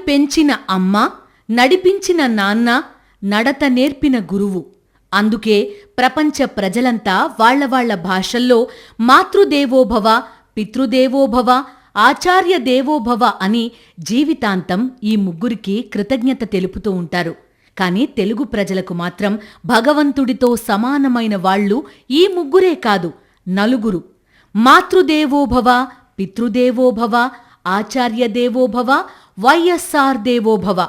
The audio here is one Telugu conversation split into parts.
పెంచిన అమ్మ, నడిపించిన నాన్న, నడత నేర్పిన గురువు. అందుకే ప్రపంచ ప్రజలంతా వాళ్ల భాషల్లో మాతృదేవోభవ, పితృదేవోభవ, ఆచార్య దేవోభవ అని జీవితాంతం ఈ ముగ్గురికి కృతజ్ఞత తెలుపుతూ ఉంటారు. కాని తెలుగు ప్రజలకు మాత్రం భగవంతుడితో సమానమైన వాళ్లు ఈ ముగ్గురే కాదు, నలుగురు. మాతృదేవోభవ, పితృదేవోభవ, ఆచార్య దేవోభవ, వైఎస్ఆర్ దేవోభవ.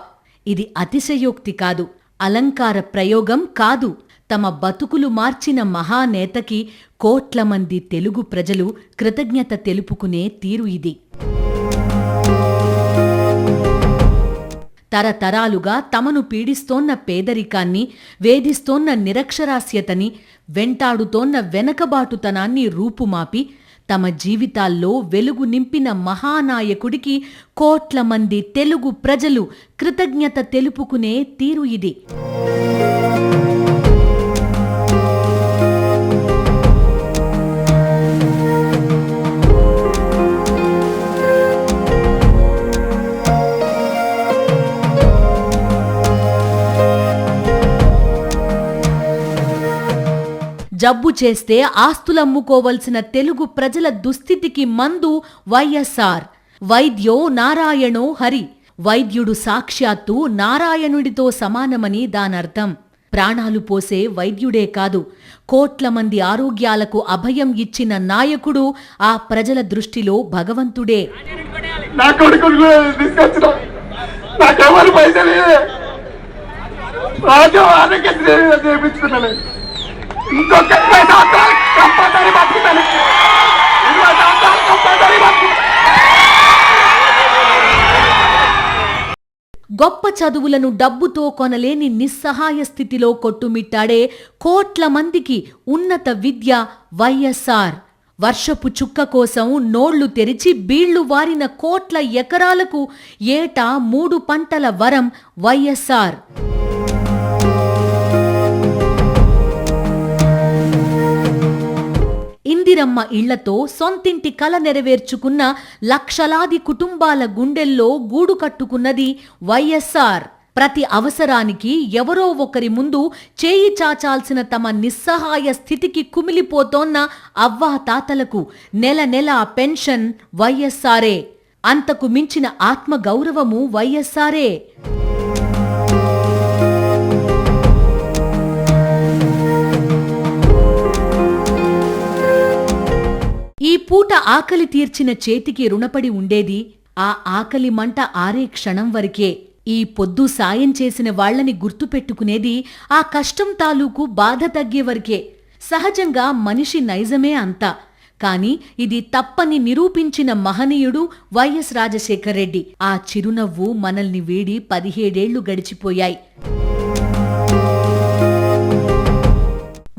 ఇది అతిశయోక్తి కాదు, అలంకార ప్రయోగం కాదు. తమ బతుకులు మార్చిన మహానేతకి కోట్ల మంది తెలుగు ప్రజలు కృతజ్ఞత తెలుపుకునే తీరు ఇది. తరతరాలుగా తమను పీడిస్తోన్న పేదరికాన్ని, వేధిస్తోన్న నిరక్షరాస్యతని, వెంటాడుతోన్న వెనకబాటుతనాన్ని రూపుమాపి తమ జీవితాల్లో వెలుగు నింపిన మహానాయకుడికి కోట్ల మంది తెలుగు ప్రజలు కృతజ్ఞత తెలుపుకునే తీరు ఇది. జబ్బు చేస్తే ఆస్తులమ్ముకోవలసిన తెలుగు ప్రజల దుస్థితికి మందు వైఎస్ఆర్. వైద్యో నారాయణో హరి. వైద్యుడు సాక్షాత్తు నారాయణుడితో సమానమని దానర్థం. ప్రాణాలు పోసే వైద్యుడే కాదు, కోట్ల మంది ఆరోగ్యాలకు అభయం ఇచ్చిన నాయకుడు ఆ ప్రజల దృష్టిలో భగవంతుడే. గొప్ప చదువులను డబ్బుతో కొనలేని నిస్సహాయ స్థితిలో కొట్టుమిట్టాడే కోట్ల మందికి ఉన్నత విద్య వైఎస్ఆర్. వర్షపు చుక్క కోసం నోళ్లు తెరిచి బీళ్లు వారిన కోట్ల ఎకరాలకు ఏటా 3 పంటల వరం వైఎస్ఆర్. ఇందిరమ్మ ఇళ్లతో సొంతింటి కల నెరవేర్చుకున్న లక్షలాది కుటుంబాల గుండెల్లో గూడు కట్టుకున్నది వైఎస్ఆర్. ప్రతి అవసరానికి ఎవరో ఒకరి ముందు చేయి చాచాల్సిన తమ నిస్సహాయ స్థితికి కుమిలిపోతోన్న అవ్వా తాతలకు నెల నెల పెన్షన్ వైఎస్ఆరే. అంతకు మించిన ఆత్మగౌరవము వైఎస్ఆరే. ఈ పూట ఆకలి తీర్చిన చేతికి రుణపడి ఉండేది ఆ ఆకలి మంట ఆరే క్షణం వరకే. ఈ పొద్దు సాయం చేసిన వాళ్లని గుర్తుపెట్టుకునేది ఆ కష్టం తాలూకు బాధ తగ్గే వరకే. సహజంగా మనిషి నైజమే అంతా. కాని ఇది తప్పని నిరూపించిన మహనీయుడు వైఎస్ రాజశేఖర్ రెడ్డి. ఆ చిరునవ్వు మనల్ని వీడి 17 ఏళ్లు గడిచిపోయాయి.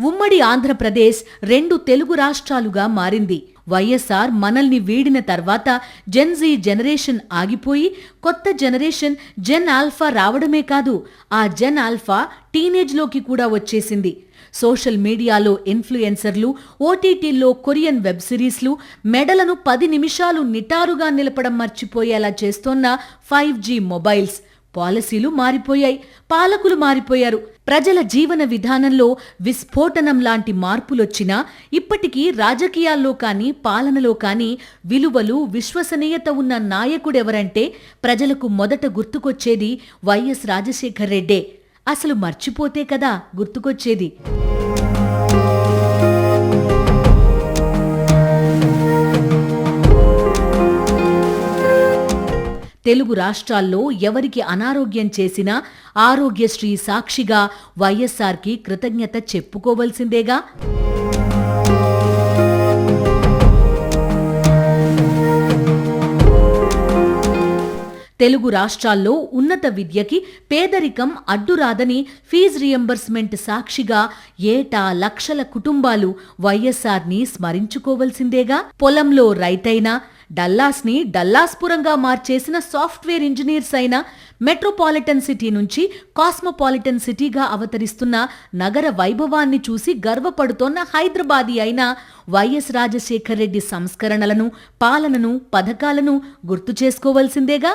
ఉమ్మడి ఆంధ్రప్రదేశ్ 2 తెలుగు రాష్ట్రాలుగా మారింది. వైఎస్ఆర్ మనల్ని వీడిన తర్వాత జెన్జీ జనరేషన్ ఆగిపోయి కొత్త జనరేషన్ జెన్ ఆల్ఫా రావడమే కాదు, ఆ జెన్ ఆల్ఫా టీనేజ్లోకి కూడా వచ్చేసింది. సోషల్ మీడియాలో ఇన్ఫ్లుయెన్సర్లు, ఓటీటీల్లో కొరియన్ వెబ్ సిరీస్లు మెడలను 10 నిమిషాలు నిటారుగా నిలపడం మర్చిపోయేలా చేస్తోన్న 5G మొబైల్స్. పాలసీలు మారిపోయాయి, పాలకులు మారిపోయారు. ప్రజల జీవన విధానంలో విస్ఫోటనం లాంటి మార్పులొచ్చినా ఇప్పటికీ రాజకీయాల్లో కానీ పాలనలో కానీ విలువలు, విశ్వసనీయత ఉన్న నాయకుడెవరంటే ప్రజలకు మొదట గుర్తుకొచ్చేది వైఎస్ రాజశేఖర్ రెడ్డే. అసలు మర్చిపోతే కదా గుర్తుకొచ్చేది. తెలుగు రాష్ట్రాల్లో ఎవరికి అనారోగ్యం చేసినా ఆరోగ్యశ్రీ సాక్షిగా వైఎస్ఆర్కి కృతజ్ఞత చెప్పుకోవలసిందేగా. తెలుగు రాష్ట్రాల్లో ఉన్నత విద్యకి పేదరికం అడ్డురాదని ఫీజు రియంబర్స్మెంట్ సాక్షిగా ఏటా లక్షల కుటుంబాలు వైఎస్ఆర్ని స్మరించుకోవలసిందేగా. పొలంలో రైతైనా, డల్లాస్ని డల్లాస్పురంగా మార్చేసిన సాఫ్ట్వేర్ ఇంజనీర్స్ అయినా, మెట్రోపాలిటన్ సిటీ నుంచి కాస్మోపాలిటన్ సిటీగా అవతరిస్తున్న నగర వైభవాన్ని చూసి గర్వపడుతోన్న హైదరాబాదీ అయినా వైఎస్ రాజశేఖర్ రెడ్డి సంస్కరణలను, పాలనను, పథకాలను గుర్తు చేసుకోవలసిందేగా.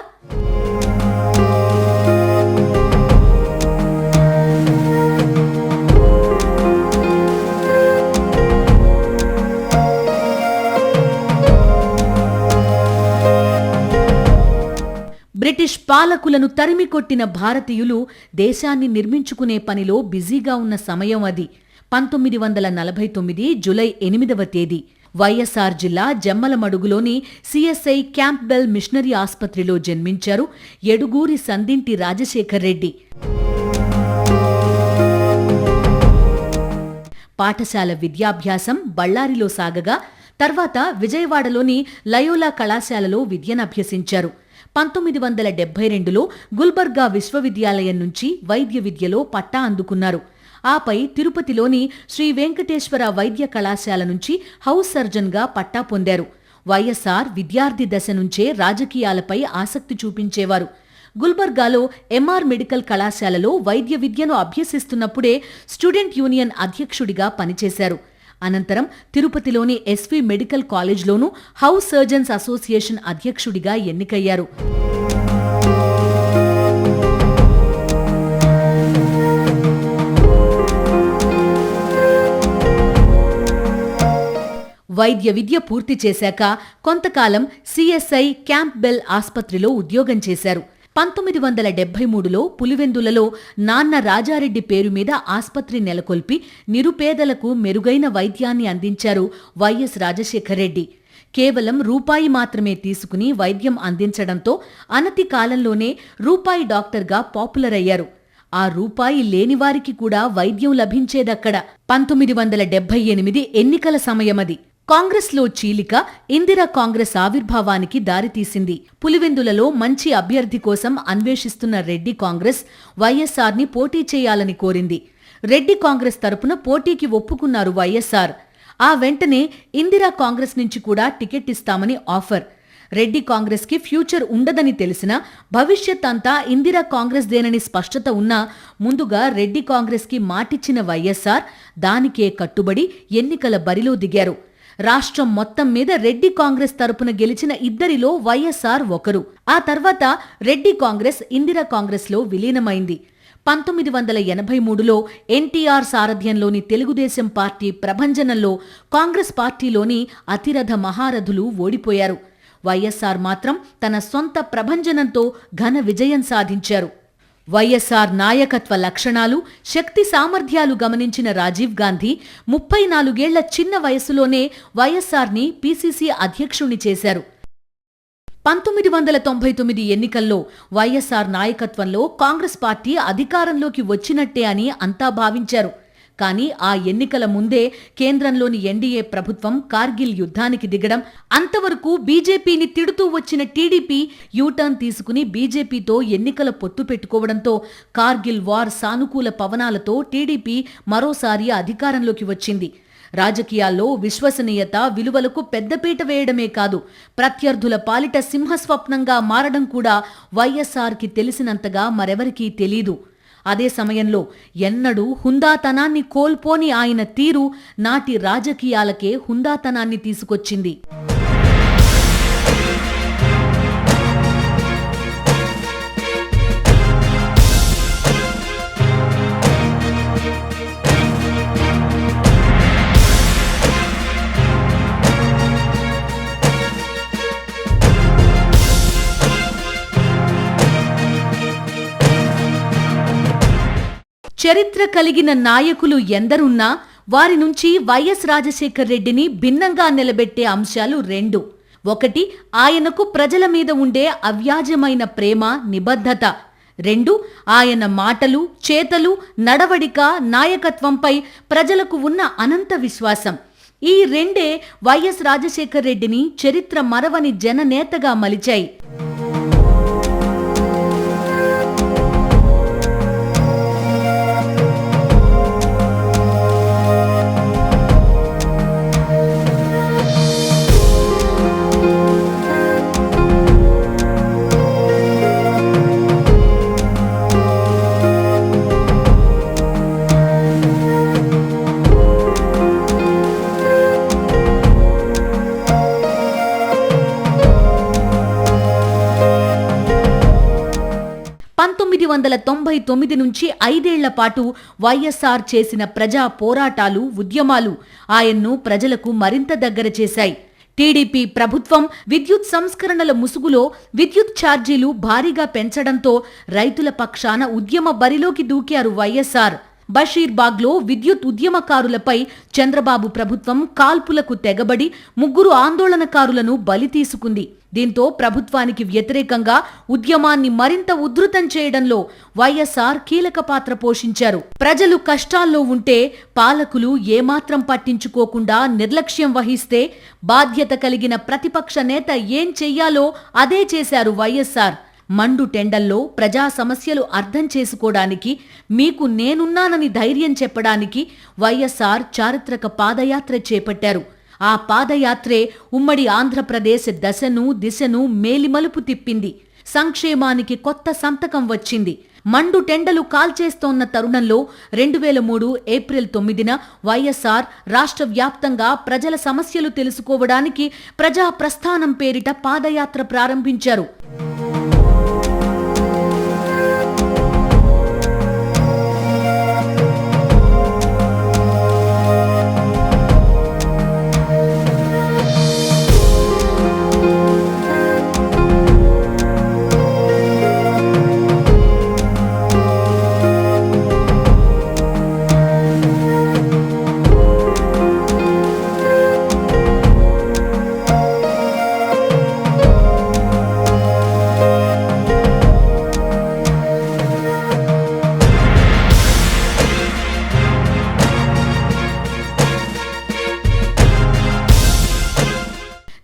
పాలకులను తరిమికొట్టిన భారతీయులు దేశాన్ని నిర్మించుకునే పనిలో బిజీగా ఉన్న సమయం అది. 1949 జూలై 8వ తేదీ వైఎస్ఆర్ జిల్లా జమ్మలమడుగులోని సిఎస్ఐ క్యాంప్బెల్ మిషనరీ ఆస్పత్రిలో జన్మించారు ఎడుగూరి సందింటి రాజశేఖర్ రెడ్డి. పాఠశాల విద్యాభ్యాసం బళ్ళారిలో సాగగా తర్వాత విజయవాడలోని లయోలా కళాశాలలో విద్యనభ్యసించారు. 1972లో గుల్బర్గా విశ్వవిద్యాలయం నుంచి వైద్య విద్యలో పట్టా అందుకున్నారు. ఆపై తిరుపతిలోని శ్రీ వెంకటేశ్వర వైద్య కళాశాల నుంచి హౌస్ సర్జన్గా పట్టా పొందారు. వైఎస్ఆర్ విద్యార్థి దశ నుంచే రాజకీయాలపై ఆసక్తి చూపించేవారు. గుల్బర్గాలో ఎంఆర్ మెడికల్ కళాశాలలో వైద్య విద్యను అభ్యసిస్తున్నప్పుడే స్టూడెంట్ యూనియన్ అధ్యక్షుడిగా పనిచేశారు. అనంతరం తిరుపతిలోని ఎస్వి మెడికల్ కాలేజ్లోనూ హౌస్ సర్జన్స్ అసోసియేషన్ అధ్యక్షుడిగా ఎన్నికయ్యారు. వైద్య విద్య పూర్తి చేశాక కొంతకాలం సిఎస్ఐ క్యాంప్బెల్ ఆస్పత్రిలో ఉద్యోగం చేశారు. 1973లో పులివెందులలో నాన్న రాజారెడ్డి పేరు మీద ఆస్పత్రి నెలకొల్పి నిరుపేదలకు మెరుగైన వైద్యాన్ని అందించారు వైఎస్ రాజశేఖర్ రెడ్డి. కేవలం రూపాయి మాత్రమే తీసుకుని వైద్యం అందించడంతో అనతి కాలంలోనే రూపాయి డాక్టర్గా పాపులర్ అయ్యారు. ఆ రూపాయి లేనివారికి కూడా వైద్యం లభించేదక్కడ. 1978 ఎన్నికల సమయమది. కాంగ్రెస్లో చీలిక ఇందిరా కాంగ్రెస్ ఆవిర్భావానికి దారితీసింది. పులివెందులలో మంచి అభ్యర్థి కోసం అన్వేషిస్తున్న రెడ్డి కాంగ్రెస్ వైఎస్ఆర్ని పోటీ చేయాలని కోరింది. రెడ్డి కాంగ్రెస్ తరపున పోటీకి ఒప్పుకున్నారు వైఎస్ఆర్. ఆ వెంటనే ఇందిరా కాంగ్రెస్ నుంచి కూడా టికెట్ ఇస్తామని ఆఫర్. రెడ్డి కాంగ్రెస్కి ఫ్యూచర్ ఉండదని తెలిసినా భవిష్యత్ అంతా ఇందిరా కాంగ్రెస్ దేనని స్పష్టత ఉన్నా ముందుగా రెడ్డి కాంగ్రెస్కి మాటిచ్చిన వైఎస్ఆర్ దానికే కట్టుబడి ఎన్నికల బరిలో దిగారు. రాష్ట్రం మొత్తం మీద రెడ్డి కాంగ్రెస్ తరపున గెలిచిన ఇద్దరిలో వైఎస్ఆర్ ఒకరు. ఆ తర్వాత రెడ్డి కాంగ్రెస్ ఇందిరా కాంగ్రెస్లో విలీనమైంది. 1983లో ఎన్టీఆర్ సారథ్యంలోని తెలుగుదేశం పార్టీ ప్రభంజనంలో కాంగ్రెస్ పార్టీలోని అతిరథ మహారథులు ఓడిపోయారు. వైఎస్ఆర్ మాత్రం తన సొంత ప్రభంజనంతో ఘన విజయం సాధించారు. వైఎస్ఆర్ నాయకత్వ లక్షణాలు, శక్తి సామర్థ్యాలు గమనించిన రాజీవ్ గాంధీ 34 ఏళ్ల చిన్న వయసులోనే వైఎస్ఆర్ని పీసీసీ అధ్యక్షుణ్ణి చేశారు. 1999 ఎన్నికల్లో వైఎస్ఆర్ నాయకత్వంలో కాంగ్రెస్ పార్టీ అధికారంలోకి వచ్చినట్టే అని అంతా భావించారు. కానీ ఆ ఎన్నికల ముందే కేంద్రంలోని ఎన్డీఏ ప్రభుత్వం కార్గిల్ యుద్ధానికి దిగడం, అంతవరకు బీజేపీని తిడుతూ వచ్చిన టీడీపీ యూటర్న్ తీసుకుని బీజేపీతో ఎన్నికల పొత్తు పెట్టుకోవడంతో కార్గిల్ వార్ సానుకూల పవనాలతో టీడీపీ మరోసారి అధికారంలోకి వచ్చింది. రాజకీయాల్లో విశ్వసనీయత, విలువలకు పెద్దపీట వేయడమే కాదు, ప్రత్యర్థుల పాలిట సింహస్వప్నంగా మారడం కూడా వైఎస్ఆర్కి తెలిసినంతగా మరెవరికీ తెలీదు. అదే సమయంలో ఎన్నడూ హుందాతనాన్ని కోల్పోని ఆయన తీరు నాటి రాజకీయాలకే హుందాతనాన్ని తీసుకొచ్చింది. చరిత్ర కలిగిన నాయకులు ఎందరున్నా వారి నుంచి వైఎస్ రాజశేఖర్ రెడ్డిని భిన్నంగా నిలబెట్టే అంశాలు రెండు. ఒకటి, ఆయనకు ప్రజల మీద ఉండే అవ్యాజమైన ప్రేమ, నిబద్ధత. రెండు, ఆయన మాటలు, చేతలు, నడవడిక, నాయకత్వంపై ప్రజలకు ఉన్న అనంత విశ్వాసం. ఈ రెండే వైఎస్ రాజశేఖర్ రెడ్డిని చరిత్ర మరవని జననేతగా మలిచాయి. నుంచి 5 ఏళ్ల పాటు వైఎస్ఆర్ చేసిన ప్రజా పోరాటాలు, ఉద్యమాలు ఆయన్ను ప్రజలకు మరింత దగ్గర చేశాయి. టీడీపీ ప్రభుత్వం విద్యుత్ సంస్కరణల ముసుగులో విద్యుత్ ఛార్జీలు భారీగా పెంచడంతో రైతుల పక్షాన ఉద్యమ బరిలోకి దూకారు వైఎస్ఆర్. బషీర్బాగ్లో విద్యుత్ ఉద్యమకారులపై చంద్రబాబు ప్రభుత్వం కాల్పులకు తెగబడి 3 ఆందోళనకారులను బలి తీసుకుంది. దీంతో ప్రభుత్వానికి వ్యతిరేకంగా ఉద్యమాన్ని మరింత ఉధృతం చేయడంలో వైఎస్ఆర్ కీలక పాత్ర పోషించారు. ప్రజలు కష్టాల్లో ఉంటే పాలకులు ఏమాత్రం పట్టించుకోకుండా నిర్లక్ష్యం వహిస్తే బాధ్యత కలిగిన ప్రతిపక్ష నేత ఏం చెయ్యాలో అదే చేశారు వైఎస్ఆర్. మండు టెండల్లో ప్రజా సమస్యలు అర్థం చేసుకోవడానికి, మీకు నేనున్నానని ధైర్యం చెప్పడానికి వైఎస్ఆర్ చారిత్రక పాదయాత్ర చేపట్టారు. ఆ పాదయాత్రే ఉమ్మడి ఆంధ్రప్రదేశ్ దశను దిశను మేలిమలుపు తిప్పింది. సంక్షేమానికి కొత్త సంతకం వచ్చింది. మండు టెండలు కాల్చేస్తోన్న తరుణంలో 2003 ఏప్రిల్ 9న వైఎస్ఆర్ రాష్ట్ర వ్యాప్తంగా ప్రజల సమస్యలు తెలుసుకోవడానికి ప్రజా ప్రస్థానం పేరిట పాదయాత్ర ప్రారంభించారు.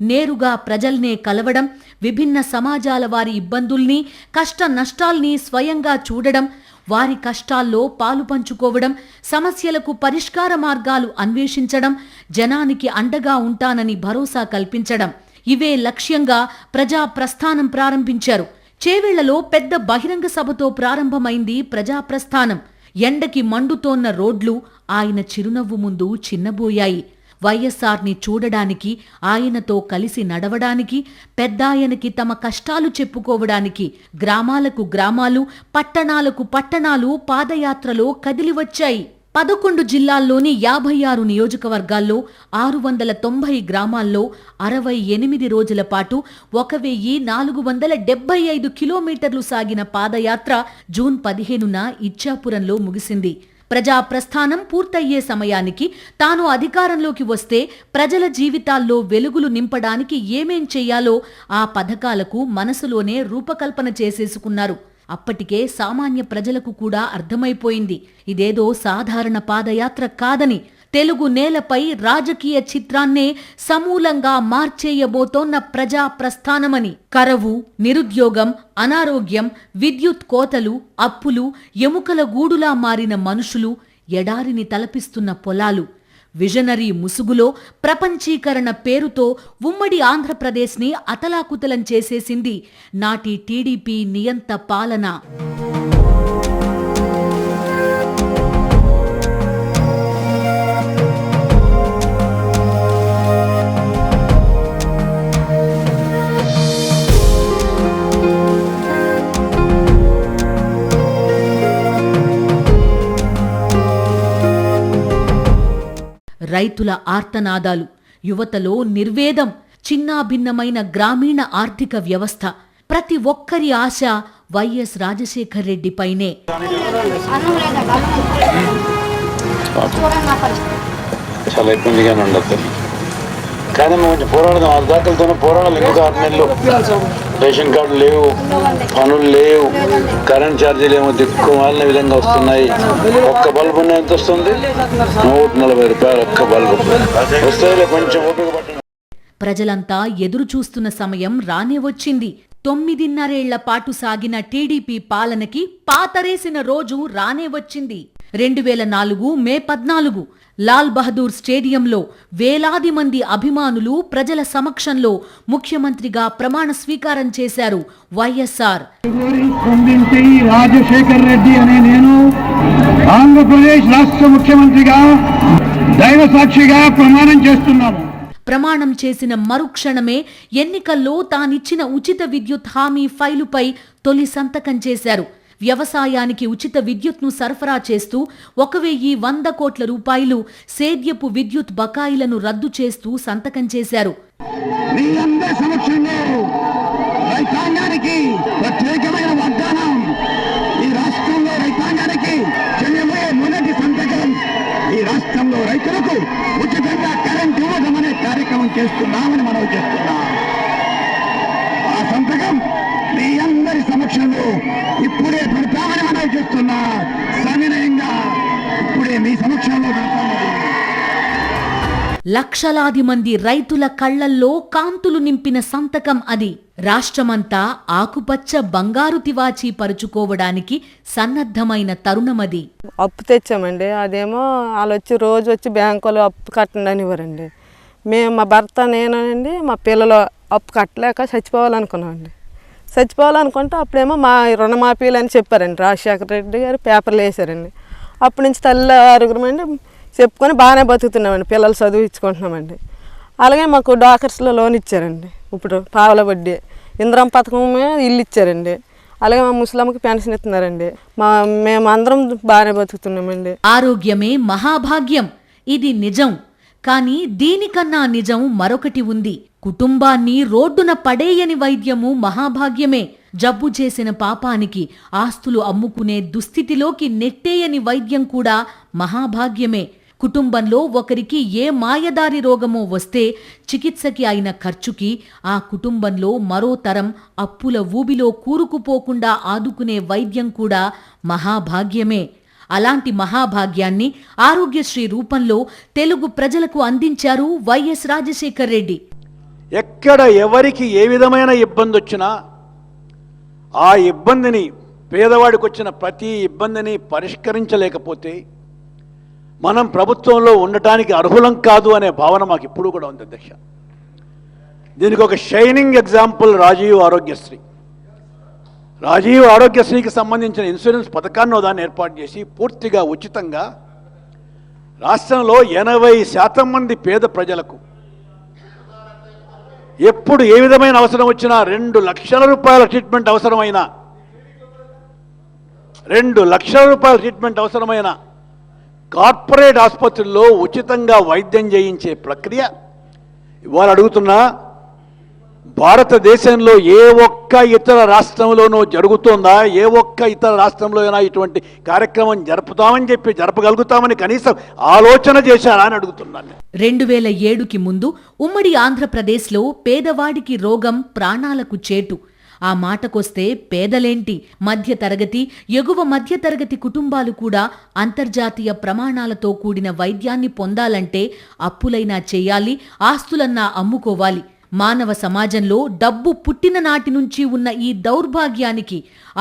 నేరుగా ప్రజల్నే కలవడం, విభిన్న సమాజాల వారి ఇబ్బందుల్ని, కష్ట నష్టాల్ని స్వయంగా చూడడం, వారి కష్టాల్లో పాలు పంచుకోవడం, సమస్యలకు పరిష్కార మార్గాలు అన్వేషించడం, జనానికి అండగా ఉంటానని భరోసా కల్పించడం, ఇవే లక్ష్యంగా ప్రజా ప్రస్థానం ప్రారంభించారు. చేవెళ్లలో పెద్ద బహిరంగ సభతో ప్రారంభమైంది ప్రజా ప్రస్థానం. ఎండకి మండుతోన్న రోడ్లు ఆయన చిరునవ్వు ముందు చిన్నబోయాయి. వైఎస్ఆర్ని చూడడానికి, ఆయనతో కలిసి నడవడానికి, పెద్దాయనకి తమ కష్టాలు చెప్పుకోవడానికి గ్రామాలకు గ్రామాలు, పట్టణాలకు పట్టణాలు పాదయాత్రలో కదిలివచ్చాయి. 11 జిల్లాల్లోని 56 నియోజకవర్గాల్లో 690 గ్రామాల్లో 68 రోజుల పాటు 1475 కిలోమీటర్లు సాగిన పాదయాత్ర జూన్ 15న ఇచ్చాపురంలో ముగిసింది. ప్రజా ప్రస్థానం పూర్తయ్యే సమయానికి తాను అధికారంలోకి వస్తే ప్రజల జీవితాల్లో వెలుగులు నింపడానికి ఏమేం చెయ్యాలో ఆ పథకాలకు మనసులోనే రూపకల్పన చేసేసుకున్నారు. అప్పటికే సామాన్య ప్రజలకు కూడా అర్థమైపోయింది, ఇదేదో సాధారణ పాదయాత్ర కాదని. తెలుగు నేలపై రాజకీయ చిత్రాన్నే సమూలంగా మార్చేయబోతోన్న ప్రజా ప్రస్థానమని. కరవు, నిరుద్యోగం, అనారోగ్యం, విద్యుత్ కోతలు, అప్పులు, ఎముకల గూడులా మారిన మనుషులు, ఎడారిని తలపిస్తున్న పొలాలు, విజనరీ ముసుగులో ప్రపంచీకరణ పేరుతో ఉమ్మడి ఆంధ్రప్రదేశ్ని అతలాకుతలం చేసేసింది నాటి టీడీపీ నియంత పాలన. రైతుల ఆర్తనాదాలు, యువతలో నిర్వేదం, చిన్నాభిన్నమైన గ్రామీణ ఆర్థిక వ్యవస్థ, ప్రతి ఒక్కరి ఆశ వైఎస్ రాజశేఖర్ రెడ్డిపైనే. చాలా ఇబ్బందిగానే ఉండదు, కానీ కొంచెం పోరాడదాం. 6 దాఖలతోనే పోరాడాలి. ఇంకా 6 నెలలు రేషన్ కార్డు లేవు, పనులు లేవు, కరెంట్ ఛార్జీలు ఏమో దిక్కుమాలిన విధంగా వస్తున్నాయి. ఒక్క బల్బు ఎంత వస్తుంది? 140 రూపాయలు ఒక్క బల్బు వస్తే కొంచెం ఓపిక పట్టండి. ప్రజలంతా ఎదురు చూస్తున్న సమయం రానే వచ్చింది. 9.5 ఏళ్ల పాటు సాగిన టీడీపీ పాలనకి పాతరేసిన రోజు రానే వచ్చింది. 2004 మే 14 లాల్ బహదూర్ స్టేడియంలో వేలాది మంది అభిమానులు ప్రజల సమక్షంలో ముఖ్యమంత్రిగా ప్రమాణ స్వీకారం చేశారు వైఎస్ఆర్. రాజశేఖర్ రెడ్డి అనే నేను ఆంధ్రప్రదేశ్ రాష్ట్ర ముఖ్యమంత్రిగా దైవ సాక్షిగా ప్రమాణం చేస్తున్నాను. ప్రమాణం చేసిన మరుక్షణమే ఎన్నికల్లో తానిచ్చిన ఉచిత విద్యుత్ హామీ ఫైలుపై తొలి సంతకం చేశారు. వ్యవసాయానికి ఉచిత విద్యుత్ను సరఫరా చేస్తూ 1100 కోట్ల రూపాయలు సేద్యపు విద్యుత్ బకాయిలను రద్దు చేస్తూ సంతకం చేశారు. మీ అందరి సమక్షంలో రైతాంగానికి ప్రత్యేకమైన వాగ్దానం. ఈ రాష్ట్రంలో రైతాంగానికి చెయ్యబోయే మొదటి సంతకం, ఈ రాష్ట్రంలో రైతులకు ఉచితంగా కరెంట్ ఇవ్వడం అనే కార్యక్రమం చేస్తున్నామని మనం చేస్తున్నాం. ఆ సంతకం మీ అందరి సమక్షంలో ఇప్పుడే పెడతామని మనం చేస్తున్నా. సవినయంగా ఇప్పుడే మీ సమక్షంలో పెడతామని. లక్షలాది మంది రైతుల కళ్లల్లో కాంతులు నింపిన సంతకం అది. రాష్ట్రమంతా ఆకుపచ్చ బంగారు తివాచీ పరుచుకోవడానికి సన్నద్ధమైన తరుణమది. అప్పు తెచ్చామండి. అదేమో వాళ్ళు రోజు వచ్చి బ్యాంకులో అప్పు కట్టండి అనివ్వరండి. మేము మా భర్త నేనండి మా పిల్లలు అప్పు కట్టలేక చచ్చిపోవాలనుకున్నామండి. చచ్చిపోవాలనుకుంటే అప్పుడేమో మా రుణమాఫీలు అని చెప్పారండి. రాజశేఖర రెడ్డి గారు పేపర్లు వేశారండి. అప్పటి నుంచి తల్లి ఆరుగురమండి చెప్పుకొని బాగానే బతుకుతున్నామండి. పిల్లలు చదివించుకుంటున్నామండి. అలాగే మాకు డాకర్స్లో లోన్ ఇచ్చారండి. ఇప్పుడు పావల వడ్డీ ఇంద్రం పథకమే ఇల్లు ఇచ్చారండి. అలాగే మా ముసలమ్మకి పెన్షన్ ఇస్తున్నారండి. మేము అందరం బాగానే బతుకుతున్నామండి. ఆరోగ్యమే మహాభాగ్యం, ఇది నిజం. కానీ దీనికన్నా నిజం మరొకటి ఉంది. కుటుంబాన్ని రోడ్డున పడేయని వైద్యము మహాభాగ్యమే. జబ్బు చేసిన పాపానికి ఆస్తులు అమ్ముకునే దుస్థితిలోకి నెట్టేయని వైద్యం కూడా మహాభాగ్యమే. కుటుంబంలో ఒకరికి ఏ మాయదారి రోగమో వస్తే చికిత్సకి అయిన ఖర్చుకి ఆ కుటుంబంలో మరో తరం అప్పుల ఊబిలో కూరుకుపోకుండా ఆదుకునే వైద్యం కూడా మహాభాగ్యమే. అలాంటి మహాభాగ్యాన్ని ఆరోగ్యశ్రీ రూపంలో తెలుగు ప్రజలకు అందించారు వైఎస్ రాజశేఖర్ రెడ్డి. ఎక్కడ ఎవరికి ఏ విధమైన ఇబ్బంది వచ్చినా ఆ ఇబ్బందిని, పేదవాడికి వచ్చిన ప్రతి ఇబ్బందిని పరిష్కరించలేకపోతే మనం ప్రభుత్వంలో ఉండటానికి అర్హులం కాదు అనే భావన మాకు ఇప్పుడు కూడా ఉంది అధ్యక్ష. దీనికి ఒక షైనింగ్ ఎగ్జాంపుల్ రాజీవ్ ఆరోగ్యశ్రీ. రాజీవ్ ఆరోగ్యశ్రీకి సంబంధించిన ఇన్సూరెన్స్ పథకాన్ని దాన్ని ఏర్పాటు చేసి పూర్తిగా ఉచితంగా రాష్ట్రంలో 80% మంది పేద ప్రజలకు ఎప్పుడు ఏ విధమైన అవసరం వచ్చినా 2 లక్షల రూపాయల ట్రీట్మెంట్ అవసరమైన 2 లక్షల రూపాయల ట్రీట్మెంట్ అవసరమైన కార్పొరేట్ ఆసుపత్రుల్లో ఉచితంగా వైద్యం చేయించే ప్రక్రియ ఇవాళ అడుగుతున్నా, భారతదేశంలో ఏ ఒక్క ఇతర రాష్ట్రంలోనూ జరుగుతుందా? ఏ ఒక్క ఇతర రాష్ట్రంలో అయినా ఇటువంటి కార్యక్రమం జరుపుతామని చెప్పి జరపగలుగుతామని కనీసం ఆలోచన చేశారా అని అడుగుతున్నాను. 2007కి ముందు ఉమ్మడి ఆంధ్రప్రదేశ్లో పేదవాడికి రోగం ప్రాణాలకు చేటు. ఆ మాటకొస్తే పేదలేంటి, మధ్యతరగతి, ఎగువ మధ్యతరగతి కుటుంబాలు కూడా అంతర్జాతీయ ప్రమాణాలతో కూడిన వైద్యాన్ని పొందాలంటే అప్పులైనా చెయ్యాలి, ఆస్తులన్నా అమ్ముకోవాలి. మానవ సమాజంలో డబ్బు పుట్టిన నాటి నుంచి ఉన్న ఈ దౌర్భాగ్యానికి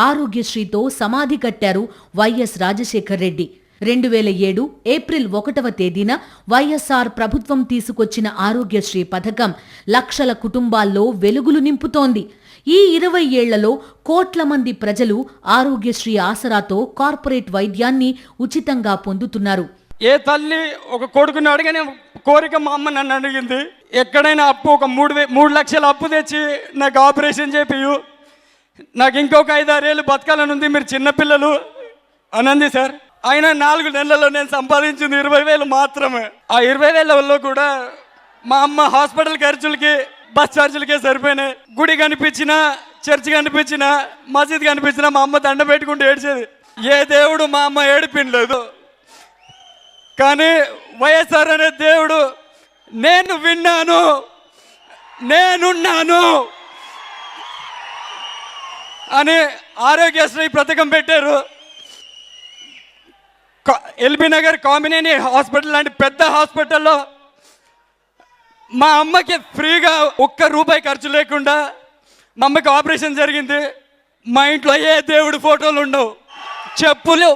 ఆరోగ్యశ్రీతో సమాధి కట్టారు వైఎస్ రాజశేఖర్ రెడ్డి. 2007 ఏప్రిల్ 1వ తేదీన వైఎస్ఆర్ ప్రభుత్వం తీసుకొచ్చిన ఆరోగ్యశ్రీ పథకం లక్షల కుటుంబాల్లో వెలుగులు నింపుతోంది. ఈ 20 ఏళ్లలో కోట్ల మంది ప్రజలు ఆరోగ్యశ్రీ ఆసరాతో కార్పొరేట్ వైద్యాన్ని ఉచితంగా పొందుతున్నారు. ఏ తల్లి ఒక కొడుకుని అడిగిన కోరిక మా అమ్మ నన్ను అడిగింది, ఎక్కడైనా అప్పు ఒక 3 లక్షల అప్పు తెచ్చి నాకు ఆపరేషన్ చేపియు, నాకు ఇంకొక 5-6 ఏళ్ళు బతకాలని ఉంది, మీరు చిన్నపిల్లలు అనంది సార్. అయినా 4 నెలల్లో నేను సంపాదించింది 20,000 మాత్రమే. ఆ 20,000లో కూడా మా అమ్మ హాస్పిటల్ ఖర్చులకి, బస్ ఛార్జీలకే సరిపోయినాయి. గుడి కనిపించినా, చర్చి కనిపించినా, మసీద్ కనిపించినా మా అమ్మ దండ పెట్టుకుంటూ ఏడ్చేది. ఏ దేవుడు మా అమ్మ ఏడిపినలేదు. కానీ వైఎస్ఆర్ అనే దేవుడు నేను విన్నాను, నేనున్నాను అని ఆరోగ్యశ్రీ పథకం పెట్టారు. ఎల్బీ నగర్ కామినేని హాస్పిటల్ లాంటి పెద్ద హాస్పిటల్లో మా అమ్మకి ఫ్రీగా ₹1 ఖర్చు లేకుండా మా అమ్మకి ఆపరేషన్ జరిగింది. మా ఇంట్లో ఏ దేవుడి ఫోటోలు ఉండవు. చెప్పులు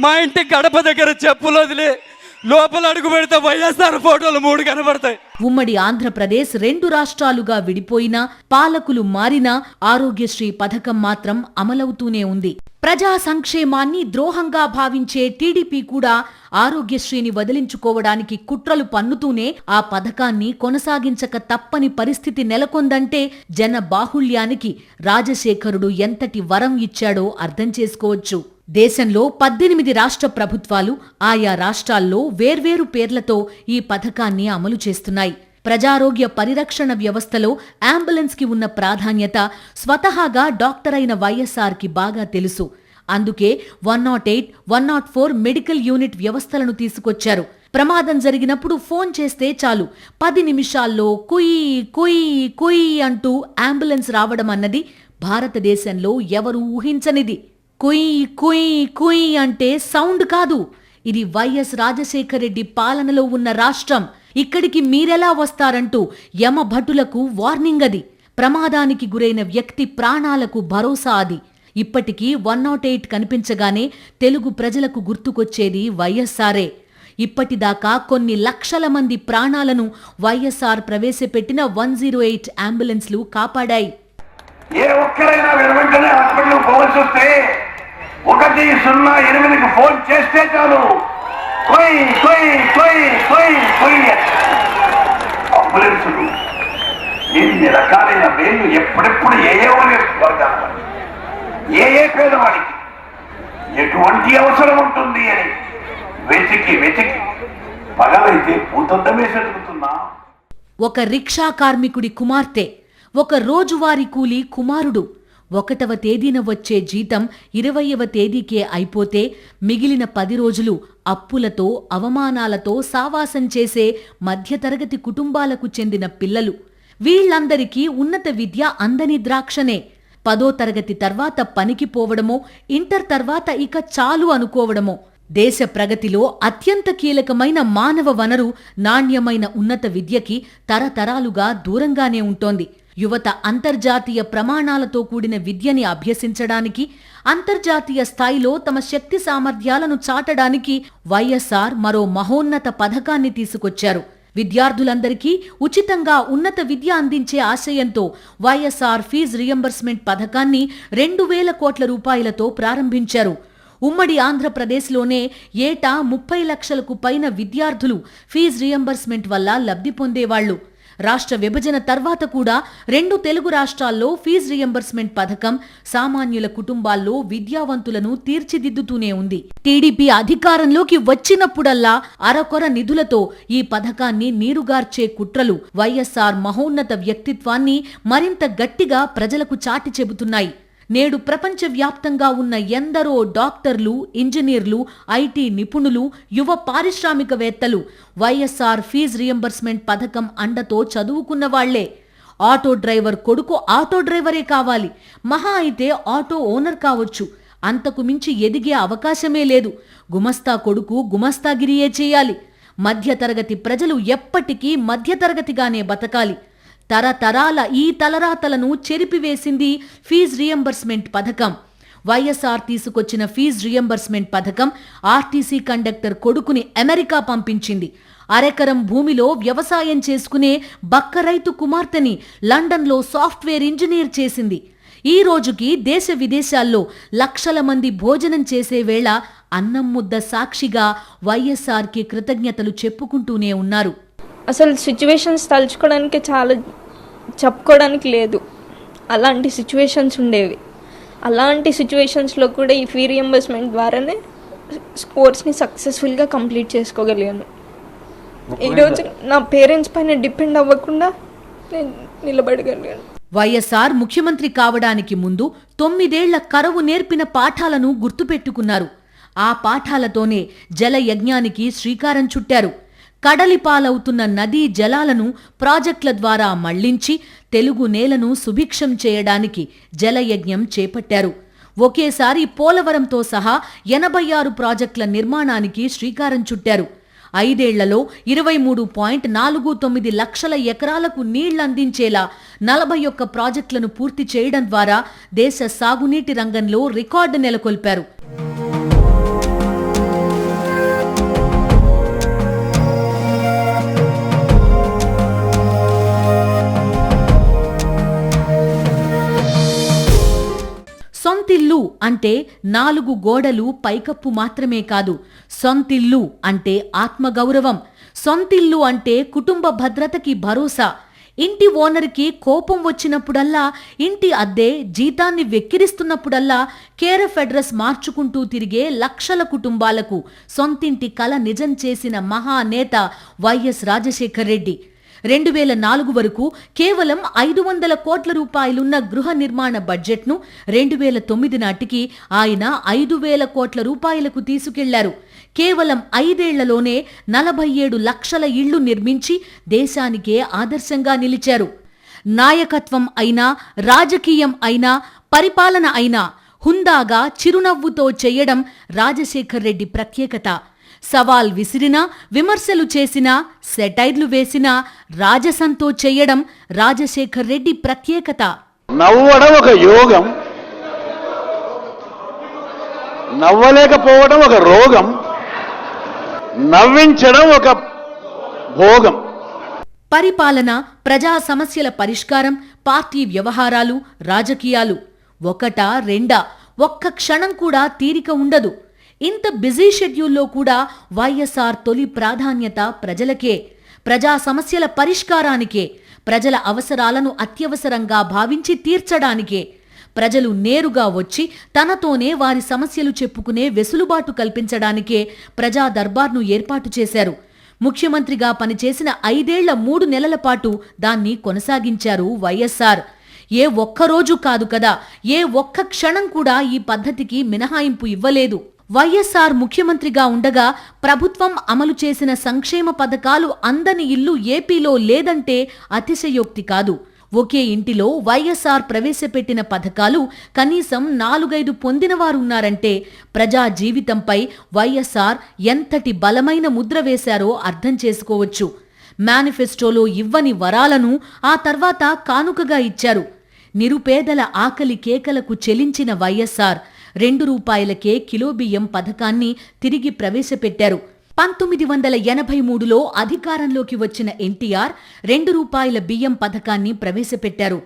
మా ఇంటి గడప దగ్గర చెప్పులు వదిలి లోపల అడుగు పెడితే వైఎస్ఆర్ ఫోటోలు 3 కనబడతాయి. ఉమ్మడి ఆంధ్రప్రదేశ్ 2 రాష్ట్రాలుగా విడిపోయినా, పాలకులు మారినా ఆరోగ్యశ్రీ పథకం మాత్రం అమలవుతూనే ఉంది. ప్రజా సంక్షేమాన్ని ద్రోహంగా భావించే టీడీపీ కూడా ఆరోగ్యశ్రీని వదిలించుకోవడానికి కుట్రలు పన్నుతూనే ఆ పథకాన్ని కొనసాగించక తప్పని పరిస్థితి నెలకొందంటే జన బాహుళ్యానికి రాజశేఖరుడు ఎంతటి వరం ఇచ్చాడో అర్థం చేసుకోవచ్చు. దేశంలో 18 రాష్ట్ర ప్రభుత్వాలు ఆయా రాష్ట్రాల్లో వేర్వేరు పేర్లతో ఈ పథకాన్ని అమలు చేస్తున్నాయి. ప్రజారోగ్య పరిరక్షణ వ్యవస్థలో అంబులెన్స్కి ఉన్న ప్రాధాన్యత స్వతహాగా డాక్టర్ అయిన వైఎస్ఆర్కి బాగా తెలుసు. అందుకే 108, 104 మెడికల్ యూనిట్ వ్యవస్థలను తీసుకొచ్చారు. ప్రమాదం జరిగినప్పుడు ఫోన్ చేస్తే చాలు 10 నిమిషాల్లో కుయ్ కుయ్ కుయ్ అంటూ అంబులెన్స్ రావడం అన్నది భారతదేశంలో ఎవరు ఊహించనిది. కుయ్ కుయ్ కుయ్ అంటే సౌండ్ కాదు, ఇది వైఎస్ రాజశేఖర రెడ్డి పాలనలో ఉన్న రాష్ట్రం. ఇక్కడికి మీరెలా వస్తారంటూ యమభటులకు వార్నింగ్ అది. ప్రమాదానికి గురైన వ్యక్తి ప్రాణాలకు భరోసా అది. ఇప్పటికీ 108 కనిపించగానే తెలుగు ప్రజలకు గుర్తుకొచ్చేది వైఎస్ఆరే. ఇప్పటిదాకా కొన్ని లక్షల మంది ప్రాణాలను వైఎస్ఆర్ ప్రవేశపెట్టిన 108 అంబులెన్స్లు కాపాడాయి. ఏ ఒక్కరైనా వెంటనే హాస్పిటల్ పోవాల్సి వస్తే 108కి ఫోన్ చేస్తే చాలు కొయ్ కొయ్ కొయ్ కొయ్ కొయ్ అంబులెన్సులు ఎన్ని రకాలైన వేళ్ళు ఎప్పుడెప్పుడు ఏ వర్గాలు ఏ పేదవాడికి ఎటువంటి అవసరం ఉంటుంది అని వెతికి వెతికి పగలైతే పూతద్దమే వెతుకుతున్నా. ఒక రిక్షా కార్మికుడి కుమార్తె, ఒక రోజువారీ కూలీ కుమారుడు 1వ తేదీన వచ్చే జీతం 20వ తేదీకే అయిపోతే మిగిలిన 10 రోజులు అప్పులతో అవమానాలతో సావాసం చేసే మధ్యతరగతి కుటుంబాలకు చెందిన పిల్లలు. వీళ్లందరికీ ఉన్నత విద్య అందని ద్రాక్షనే. 10వ తరగతి తర్వాత పనికి పోవడమో, ఇంటర్ తర్వాత ఇక చాలు అనుకోవడమో. దేశ ప్రగతిలో అత్యంత కీలకమైన మానవ వనరు నాణ్యమైన ఉన్నత విద్యకి తరతరాలుగా దూరంగానే ఉంటోంది. యువత అంతర్జాతీయ ప్రమాణాలతో కూడిన విద్యని అభ్యసించడానికి, అంతర్జాతీయ స్థాయిలో తమ శక్తి సామర్థ్యాలను చాటడానికి వైఎస్ఆర్ మరో మహోన్నత పథకాన్ని తీసుకొచ్చారు. విద్యార్థులందరికీ ఉచితంగా ఉన్నత విద్య అందించే ఆశయంతో వైఎస్ఆర్ ఫీజు రియంబర్స్మెంట్ పథకాన్ని 2,000 కోట్ల రూపాయలతో ప్రారంభించారు. ఉమ్మడి ఆంధ్రప్రదేశ్లోనే ఏటా 30 లక్షలకు పైన విద్యార్థులు ఫీజు రియంబర్స్మెంట్ వల్ల లబ్ధి పొందేవాళ్లు. రాష్ట్ర విభజన తర్వాత కూడా 2 తెలుగు రాష్ట్రాల్లో ఫీజు రియంబర్స్మెంట్ పథకం సామాన్యుల కుటుంబాల్లో విద్యావంతులను తీర్చిదిద్దుతూనే ఉంది. టీడీపీ అధికారంలోకి వచ్చినప్పుడల్లా అరకొర నిధులతో ఈ పథకాన్ని నీరుగార్చే కుట్రలు వైఎస్ఆర్ మహోన్నత వ్యక్తిత్వాన్ని మరింత గట్టిగా ప్రజలకు చాటి చెబుతున్నాయి. నేడు ప్రపంచవ్యాప్తంగా ఉన్న ఎందరో డాక్టర్లు, ఇంజనీర్లు, ఐటీ నిపుణులు, యువ పారిశ్రామికవేత్తలు వైఎస్ఆర్ ఫీజు రియంబర్స్మెంట్ పథకం అండతో చదువుకున్న వాళ్లే. ఆటో డ్రైవర్ కొడుకు ఆటో డ్రైవరే కావాలి, మహా అయితే ఆటో ఓనర్ కావచ్చు, అంతకు మించి ఎదిగే అవకాశమే లేదు. గుమస్తా కొడుకు గుమస్తాగిరియే చేయాలి. మధ్యతరగతి ప్రజలు ఎప్పటికీ మధ్యతరగతిగానే బతకాలి. తరతరాల ఈ తలరాతలను చెరిపివేసింది ఫీజు రియంబర్స్మెంట్ పథకం. వైఎస్ఆర్ తీసుకొచ్చిన ఫీజు రియంబర్స్మెంట్ పథకం ఆర్టీసీ కండక్టర్ కొడుకుని అమెరికా పంపించింది. అరెకరం భూమిలో వ్యవసాయం చేసుకునే బక్క రైతు కుమార్తెని లండన్లో సాఫ్ట్వేర్ ఇంజనీర్ చేసింది. ఈ రోజుకి దేశ విదేశాల్లో లక్షల మంది భోజనం చేసే వేళ అన్నం ముద్ద సాక్షిగా వైఎస్ఆర్కి కృతజ్ఞతలు చెప్పుకుంటూనే ఉన్నారు. అసలు సిచ్యువేషన్స్ తలుచుకోవడానికి చాలా చెప్పుకోవడానికి లేదు, అలాంటి సిచ్యువేషన్స్ ఉండేవి. అలాంటి సిచ్యువేషన్స్లో కూడా ఈ ఫీ రియంబర్స్మెంట్ ద్వారానే కోర్స్ని సక్సెస్ఫుల్గా కంప్లీట్ చేసుకోగలిగాను. ఈరోజు నా పేరెంట్స్ పైన డిపెండ్ అవ్వకుండా నేను నిలబడగలిగాను. వైఎస్ఆర్ ముఖ్యమంత్రి కావడానికి ముందు 9 ఏళ్ల కరువు నేర్పిన పాఠాలను గుర్తుపెట్టుకున్నారు. ఆ పాఠాలతోనే జల యజ్ఞానికి శ్రీకారం చుట్టారు. కడలిపాలవుతున్న నదీ జలాలను ప్రాజెక్టుల ద్వారా మళ్లించి తెలుగు నేలను సుభిక్షం చేయడానికి జలయజ్ఞం చేపట్టారు. ఒకేసారి పోలవరంతో సహా 86 ప్రాజెక్టుల నిర్మాణానికి శ్రీకారం చుట్టారు. 5 ఏళ్లలో 23.49 లక్షల ఎకరాలకు నీళ్లందించేలా 41 ప్రాజెక్టులను పూర్తి చేయడం ద్వారా దేశ సాగునీటి రంగంలో రికార్డు నెలకొల్పారు. సొంతిల్లు అంటే 4 గోడలు పైకప్పు మాత్రమే కాదు. సొంతిల్లు అంటే ఆత్మగౌరవం. సొంతిల్లు అంటే కుటుంబ భద్రతకి భరోసా. ఇంటి ఓనర్కి కోపం వచ్చినప్పుడల్లా, ఇంటి అద్దె జీతాన్ని వెక్కిరిస్తున్నప్పుడల్లా కేర్ ఆఫ్ అడ్రస్ మార్చుకుంటూ తిరిగే లక్షల కుటుంబాలకు సొంతింటి కల నిజం చేసిన మహానేత వైఎస్ రాజశేఖర్ రెడ్డి. 2004 వరకు కేవలం 500 కోట్ల రూపాయలున్న గృహ నిర్మాణ బడ్జెట్ను 2009 నాటికి ఆయన 5,000 కోట్ల రూపాయలకు తీసుకెళ్లారు. కేవలం 5 ఏళ్లలోనే 47 లక్షల ఇళ్లు నిర్మించి దేశానికే ఆదర్శంగా నిలిచారు. నాయకత్వం అయినా, రాజకీయం అయినా, పరిపాలన అయినా హుందాగా చిరునవ్వుతో చేయడం రాజశేఖర్ రెడ్డి ప్రత్యేకత. సవాల్ విసిరినా, విమర్శలు చేసినా, సెటైర్లు వేసినా రాజసంతో చేయడం రాజశేఖర్ రెడ్డి ప్రత్యేకత. నవ్వడం ఒక యోగం, నవ్వలేకపోవడం ఒక రోగం, నవ్వించడం ఒక భోగం. పరిపాలన, ప్రజా సమస్యల పరిష్కారం, పార్టీ వ్యవహారాలు, రాజకీయాలు ఒకటా రెండా, ఒక్క క్షణం కూడా తీరిక ఉండదు. ఇంత బిజీ షెడ్యూల్లో కూడా వైఎస్ఆర్ తొలి ప్రాధాన్యత ప్రజలకే, ప్రజా సమస్యల పరిష్కారానికే, ప్రజల అవసరాలను అత్యవసరంగా భావించి తీర్చడానికే. ప్రజలు నేరుగా వచ్చి తనతోనే వారి సమస్యలు చెప్పుకునే వెసులుబాటు కల్పించడానికే ప్రజా దర్బార్ను ఏర్పాటు చేశారు. ముఖ్యమంత్రిగా పనిచేసిన 5 ఏళ్ల 3 నెలల పాటు దాన్ని కొనసాగించారు వైఎస్ఆర్. ఏ ఒక్కరోజు కాదు కదా, ఏ ఒక్క క్షణం కూడా ఈ పద్ధతికి మినహాయింపు ఇవ్వలేదు. వైఎస్ఆర్ ముఖ్యమంత్రిగా ఉండగా ప్రభుత్వం అమలు చేసిన సంక్షేమ పథకాలు అందని ఇల్లు ఏపీలో లేదంటే అతిశయోక్తి కాదు. ఒకే ఇంటిలో వైఎస్ఆర్ ప్రవేశపెట్టిన పథకాలు కనీసం 4-5 పొందినవారున్నారంటే ప్రజా జీవితంపై వైఎస్ఆర్ ఎంతటి బలమైన ముద్ర వేశారో అర్థం చేసుకోవచ్చు. మేనిఫెస్టోలో ఇవ్వని వరాలను ఆ తర్వాత కానుకగా ఇచ్చారు. నిరుపేదల ఆకలి కేకలకు చెలించిన వైఎస్ఆర్ 2 రూపాయలకే కిలో బియ్యం పథకాన్ని తిరిగి ప్రవేశపెట్టారు. 1983లో అధికారంలోకి వచ్చిన ఎన్టీఆర్ 2 రూపాయల బియ్యం పథకాన్ని ప్రవేశపెట్టారు.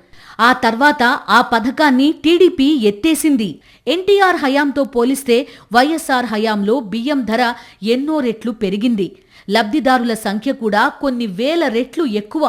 ఆ తర్వాత ఆ పథకాన్ని టీడీపీ ఎత్తేసింది. ఎన్టీఆర్ హయాంతో పోలిస్తే వైఎస్ఆర్ హయాంలో బియ్యం ధర ఎన్నో రెట్లు పెరిగింది. లబ్ధిదారుల సంఖ్య కూడా కొన్ని వేల రెట్లు ఎక్కువ.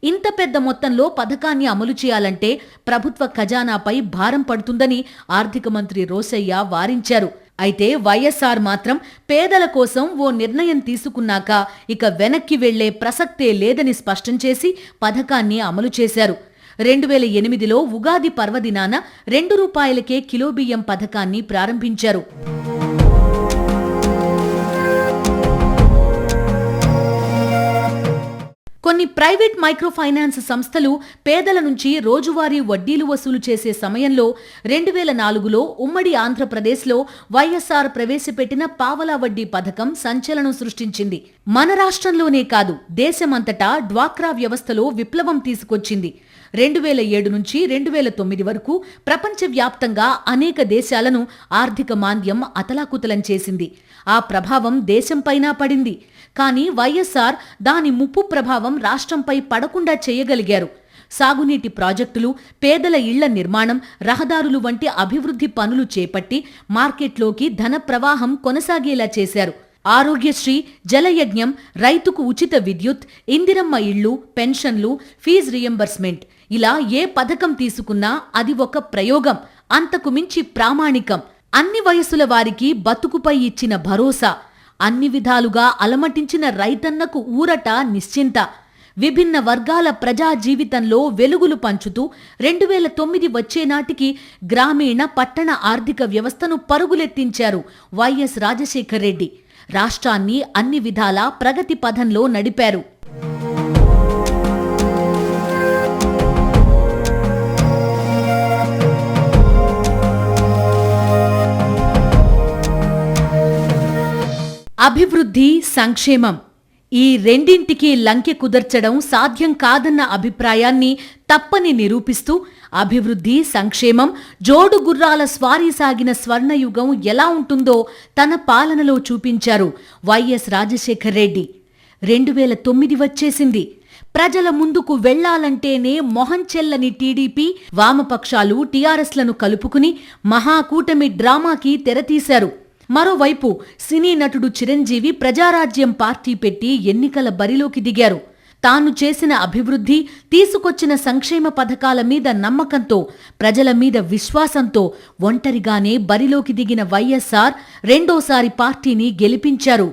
ఇంత పెద్ద మొత్తంలో పథకాన్ని అమలు చేయాలంటే ప్రభుత్వ ఖజానాపై భారం పడుతుందని ఆర్థిక మంత్రి రోశయ్య వారించారు. అయితే వైఎస్ఆర్ మాత్రం పేదల కోసం ఓ నిర్ణయం తీసుకున్నాక ఇక వెనక్కి వెళ్లే ప్రసక్తే లేదని స్పష్టం చేసి పథకాన్ని అమలు చేశారు. 2008లో ఉగాది పర్వదినాన 2 రూపాయలకే కిలో బియ్యం పథకాన్ని ప్రారంభించారు. కొన్ని ప్రైవేట్ మైక్రోఫైనాన్స్ సంస్థలు పేదల నుంచి రోజువారీ వడ్డీలు వసూలు చేసే సమయంలో 2004లో ఉమ్మడి ఆంధ్రప్రదేశ్లో వైఎస్ఆర్ ప్రవేశపెట్టిన పావలా వడ్డీ పథకం సంచలనం సృష్టించింది. మన రాష్ట్రంలోనే కాదు, దేశమంతటా డ్వాక్రా వ్యవస్థలో విప్లవం తీసుకొచ్చింది. 2007 నుంచి 2009 వరకు ప్రపంచవ్యాప్తంగా అనేక దేశాలను ఆర్థిక మాంద్యం అతలాకుతలం చేసింది. ఆ ప్రభావం దేశంపైనా పడింది. కానీ వైఎస్ఆర్ దాని ముప్పు ప్రభావం రాష్ట్రంపై పడకుండా చేయగలిగారు. సాగునీటి ప్రాజెక్టులు, పేదల ఇళ్ల నిర్మాణం, రహదారులు వంటి అభివృద్ధి పనులు చేపట్టి మార్కెట్లోకి ధన ప్రవాహం కొనసాగేలా చేశారు. ఆరోగ్యశ్రీ, జలయజ్ఞం, రైతుకు ఉచిత విద్యుత్, ఇందిరమ్మ ఇళ్లు, పెన్షన్లు, ఫీజు రియంబర్స్మెంట్, ఇలా ఏ పథకం తీసుకున్నా అది ఒక ప్రయోగం, అంతకు మించి ప్రామాణికం. అన్ని వయసుల వారికి బతుకుపై ఇచ్చిన భరోసా, అన్ని విధాలుగా అలమటించిన రైతన్నకు ఊరట, నిశ్చింత. విభిన్న వర్గాల ప్రజా జీవితంలో వెలుగులు పంచుతూ 2009 వచ్చేనాటికి గ్రామీణ పట్టణ ఆర్థిక వ్యవస్థను పరుగులెత్తించారు వైఎస్ రాజశేఖర్ రెడ్డి. రాష్ట్రాన్ని అన్ని విధాలా ప్రగతి పథంలో నడిపారు. అభివృద్ధి, సంక్షేమం ఈ రెండింటికి లంకె కుదర్చడం సాధ్యం కాదన్న అభిప్రాయాన్ని తప్పని నిరూపిస్తూ అభివృద్ధి, సంక్షేమం జోడు గుర్రాల స్వారీ సాగిన స్వర్ణయుగం ఎలా ఉంటుందో తన పాలనలో చూపించారు వైఎస్ రాజశేఖర్ రెడ్డి. 2009 వచ్చేసింది. ప్రజల ముందుకు వెళ్లాలంటేనే మొహం చెల్లని టీడీపీ, వామపక్షాలు టీఆర్ఎస్లను కలుపుకుని మహాకూటమి డ్రామాకి తెరతీశారు. మరోవైపు సినీ నటుడు చిరంజీవి ప్రజారాజ్యం పార్టీ పెట్టి ఎన్నికల బరిలోకి దిగారు. తాను చేసిన అభివృద్ధి, తీసుకొచ్చిన సంక్షేమ పథకాల మీద నమ్మకంతో, ప్రజల మీద విశ్వాసంతో ఒంటరిగానే బరిలోకి దిగిన వైఎస్ఆర్ రెండోసారి పార్టీని గెలిపించారు.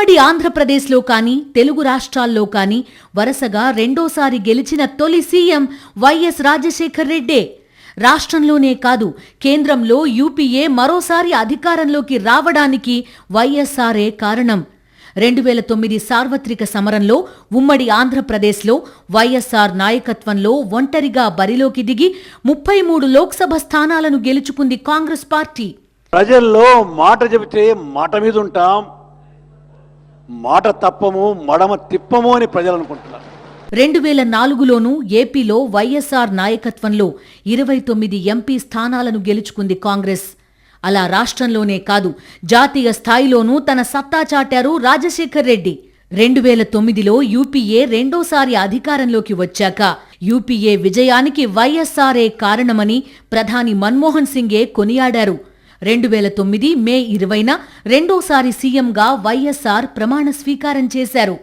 ఉమ్మడి ఆంధ్రప్రదేశ్లో కానీ తెలుగు రాష్ట్రాల్లో కానీ వరుసగా రెండోసారి గెలిచిన తొలి సీఎం వైఎస్ రాజశేఖర్ రెడ్డే. రాష్ట్రంలోనే కాదు, కేంద్రంలో యూపీఏ మరోసారి అధికారంలోకి రావడానికి వైఎస్ఆరే కారణం. 2009 సార్వత్రిక సమరంలో ఉమ్మడి ఆంధ్రప్రదేశ్లో వైఎస్ఆర్ నాయకత్వంలో ఒంటరిగా బరిలోకి దిగి 33 లోక్సభ స్థానాలను గెలుచుకుంది కాంగ్రెస్ పార్టీ. ప్రజల్లో మాట చెబితే మాట మీద ఉంటాం, మాట తప్పము మడమ తిప్పము అని ప్రజలు అనుకుంటున్నారు. 2004లోనూ ఏపీలో వైఎస్ఆర్ నాయకత్వంలో 29 ఎంపీ స్థానాలను గెలుచుకుంది కాంగ్రెస్. అలా రాష్ట్రంలోనే కాదు, జాతీయ స్థాయిలోనూ తన సత్తా చాటారు రాజశేఖర్ రెడ్డి. 2009లో యూపీఏ రెండోసారి అధికారంలోకి వచ్చాక యూపీఏ విజయానికి వైఎస్ఆరే కారణమని ప్రధాని మన్మోహన్ సింగే కొనియాడారు. 2009 మే 20న రెండోసారి సీఎంగా వైఎస్ఆర్ ప్రమాణ స్వీకారం చేశారు.